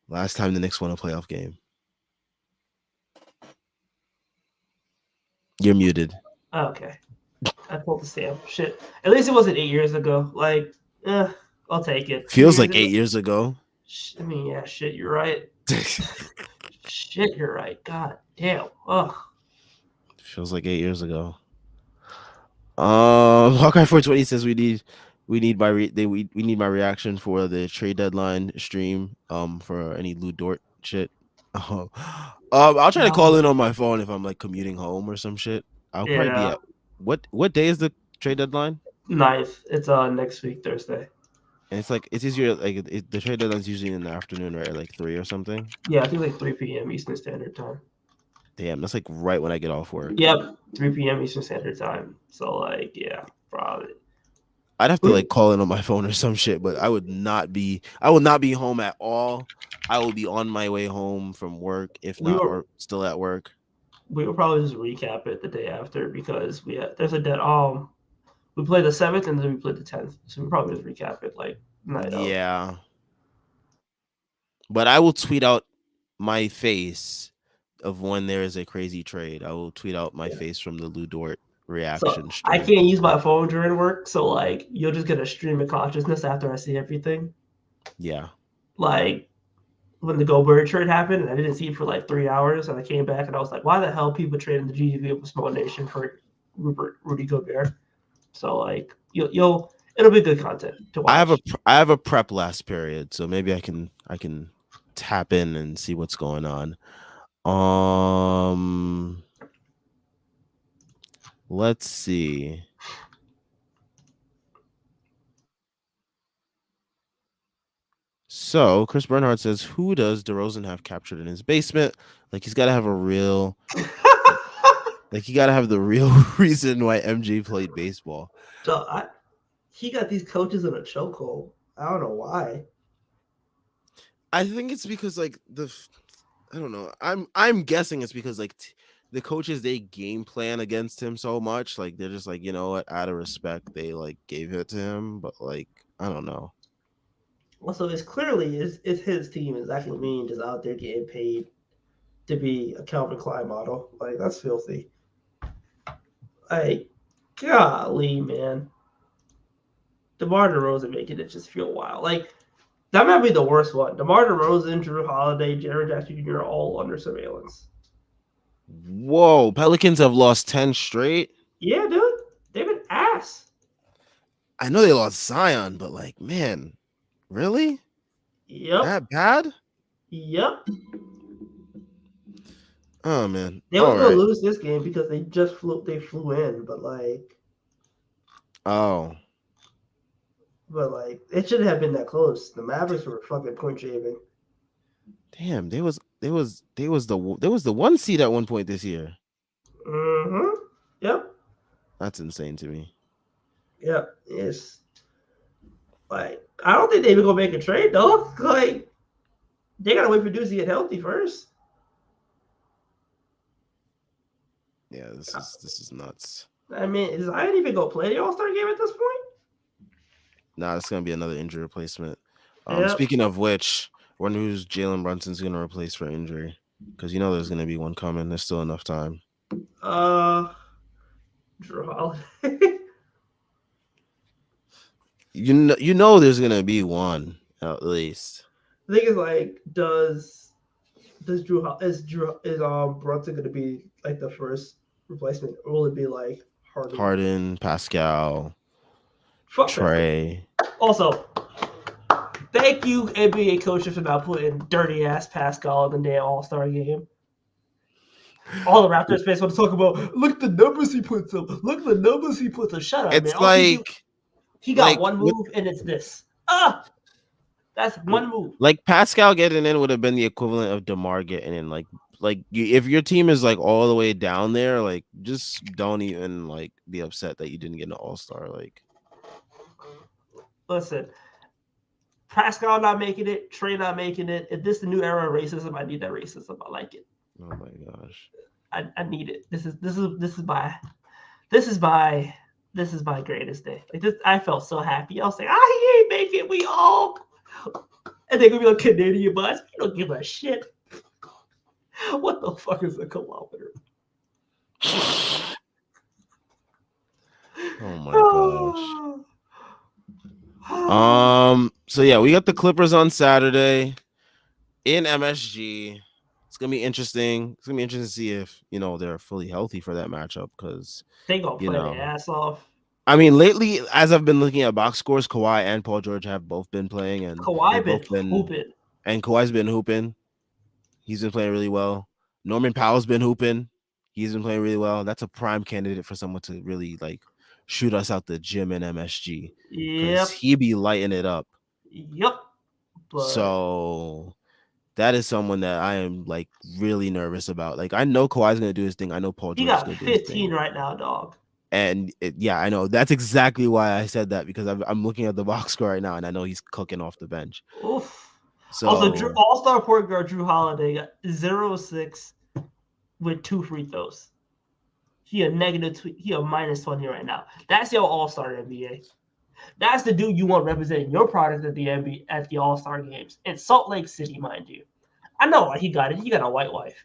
Last time the Knicks won a playoff game. You're muted. Okay. I pulled the stamp. Shit. At least it wasn't 8 years ago. Like, I'll take it. Feels 2 years like ago. 8 years ago. I mean, yeah, shit, you're right. Shit, you're right. God damn. Ugh. Feels like 8 years ago. Hawkeye 420 says we need we need my reaction for the trade deadline stream. For any Lou Dort shit. I'll try to call in on my phone if I'm like commuting home or some shit. I'll probably be Yeah. at what day is the trade deadline? 9th. It's next week, Thursday. And it's like it's easier like the trade deadline's usually in the afternoon, right? Like 3 or something. Yeah, I think like 3 p.m. Eastern Standard Time. Damn, that's like right when I get off work. Yep, 3 p.m. Eastern Standard Time. So like, yeah, probably. I'd have to like call in on my phone or some shit, but I will not be home at all. I will be on my way home from work, if not or still at work. We will probably just recap it the day after because there's a dead we played the 7th and then we played the 10th. So we probably just recap it like night out. Yeah. But I will tweet out my face of when there is a crazy trade. I will tweet out my Yeah. face from the Lou Dort So reaction I stream. can't use my phone during work. So like, you'll just get a stream of consciousness after I see everything. Yeah. Like when the Goldberg trade happened, and I didn't see it for like 3 hours, and I came back and I was like, why the hell people trading the GDP of a small nation for Rudy Gobert? So like, it'll be good content to watch. I have a prep last period, so maybe I can tap in and see what's going on. Um let's see. So Chris Bernhardt says, "Who does DeRozan have captured in his basement? Like he's got to have a real, like he got to have the real reason why MJ played baseball." So he got these coaches in a chokehold. I don't know why. I think it's because like I don't know. I'm guessing it's because like the coaches they game plan against him so much. Like they're just like you know what, out of respect, they like gave it to him. But like I don't know. Also, it's clearly it's his team. Is Zach LaVine just out there getting paid to be a Calvin Klein model? Like that's filthy. Like, golly, man. DeMar DeRozan making it just feel wild. Like that might be the worst one. DeMar DeRozan, Drew Holiday, Jaren Jackson Jr. are all under surveillance. Whoa, Pelicans have lost 10 straight. Yeah, dude, they've been ass. I know they lost Zion, but like, man, really? Yep, That bad? yep. Oh man. They was All gonna right. lose this game because they flew in, Oh, but like it shouldn't have been that close. The Mavericks were fucking point shaving. damn. There was the one seed at one point this year. Mm-hmm. Yep. That's insane to me. Yep. It's like I don't think they even gonna make a trade though. Like they gotta wait for Dudes to get healthy first. Yeah, this is nuts. I mean, is Zion even gonna play the All Star game at this point? Nah, it's gonna be another injury replacement. Yep. Speaking of which, wonder who's Jalen Brunson's gonna replace for injury? Because you know there's gonna be one coming. There's still enough time. Uh, Drew Holiday. You know there's gonna be one at least. The thing is, like, is Brunson gonna be like the first replacement, or will it be like Harden? Harden, Pascal, Fuck Pascal. Trey. Also, thank you NBA coaches for not putting dirty ass Pascal in the damn All Star game. All the Raptors fans want to talk about. Look at the numbers he puts up. Look at the numbers he puts up. Shut up, man. It's All he got like one with move, and it's this. That's one move. like Pascal getting in would have been the equivalent of DeMar getting in. If your team is like all the way down there, like just don't even like be upset that you didn't get an All Star. Like Listen, Pascal not making it, Trey not making it. If this is the new era of racism, I need that racism. I like it. oh my gosh. I need it. This is my greatest day. Like this, I felt so happy. I was like, he ain't making. We all, and they're gonna be like Canadian bus. We don't give a shit. What the fuck is a kilometer? Oh my gosh. So yeah, we got the Clippers on Saturday in MSG. It's gonna be interesting. It's gonna be interesting to see if they're fully healthy for that matchup because They gonna play their ass off. I mean, lately, as I've been looking at box scores, Kawhi and Paul George have both been playing, and Kawhi they've been both been. hooping. And Kawhi's been hooping. He's been playing really well. Norman Powell's been hooping. He's been playing really well. That's a prime candidate for someone to really like shoot us out the gym in MSG because Yep. he be lighting it up. Yep. But so that is someone that I am like really nervous about. Like I know Kawhi's gonna do his thing. I know Paul George is gonna do his thing. He got 15 right now, dog. And yeah, I know. That's exactly why I said that because I'm looking at the box score right now, and I know he's cooking off the bench. Oof. So also, All-Star point guard Drew Holiday got 0-6 with 2 free throws. He a -20 right now. That's your All-Star NBA. That's the dude you want representing your product at the NBA at the All-Star games in Salt Lake City, mind you. I know why he got it. He got a white wife.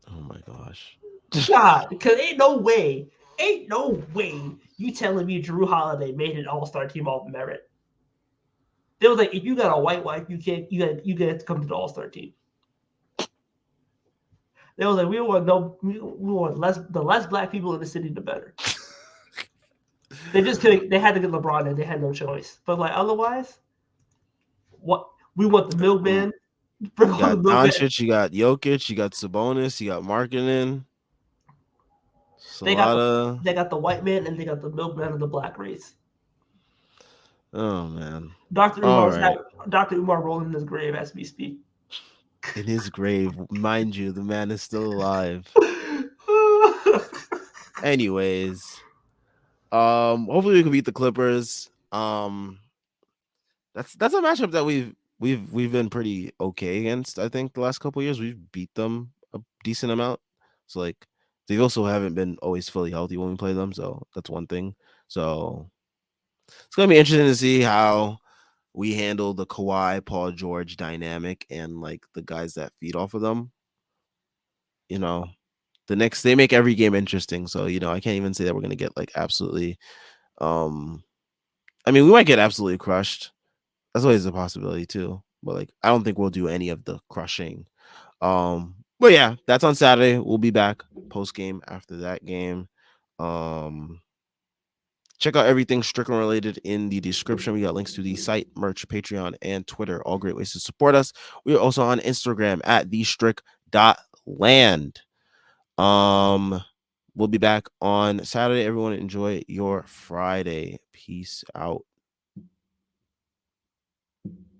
Oh my gosh. God, because ain't no way you telling me Drew Holiday made an All Star team off merit. They was like, if you got a white wife, you get to come to the All Star team. They was like, we want less black people in the city, the better. They just couldn't. They had to get LeBron in. They had no choice. But like otherwise, what we want the Um, milkman. Bring you on the got milkman. Doncic, you got Jokic, you got Sabonis, you got Markkinen. It's a They got lot the of. they got the white man and they got the milkman of the black race. Oh man. Dr. All Umar's right. Dr. Umar rolling in his grave as we speak. In his grave, mind you, the man is still alive. Anyways, hopefully we can beat the Clippers. That's a matchup that we've been pretty okay against. I think the last couple of years we've beat them a decent amount. So like they also haven't been always fully healthy when we play them, so that's one thing. So it's gonna be interesting to see how we handle the Kawhi Paul George dynamic and like the guys that feed off of them. You know, the Knicks they make every game interesting. So I can't even say that we're gonna get like absolutely. Um, I mean, we might get absolutely crushed. That's always a possibility too. But like, I don't think we'll do any of the crushing. But yeah, that's on Saturday. We'll be back post game after that game. Um, Check out everything Strickland related in the description. We got links to the site, merch, Patreon, and Twitter. All great ways to support us. We are also on Instagram at thestrick.land. We'll be back on Saturday. Everyone enjoy your Friday. Peace out.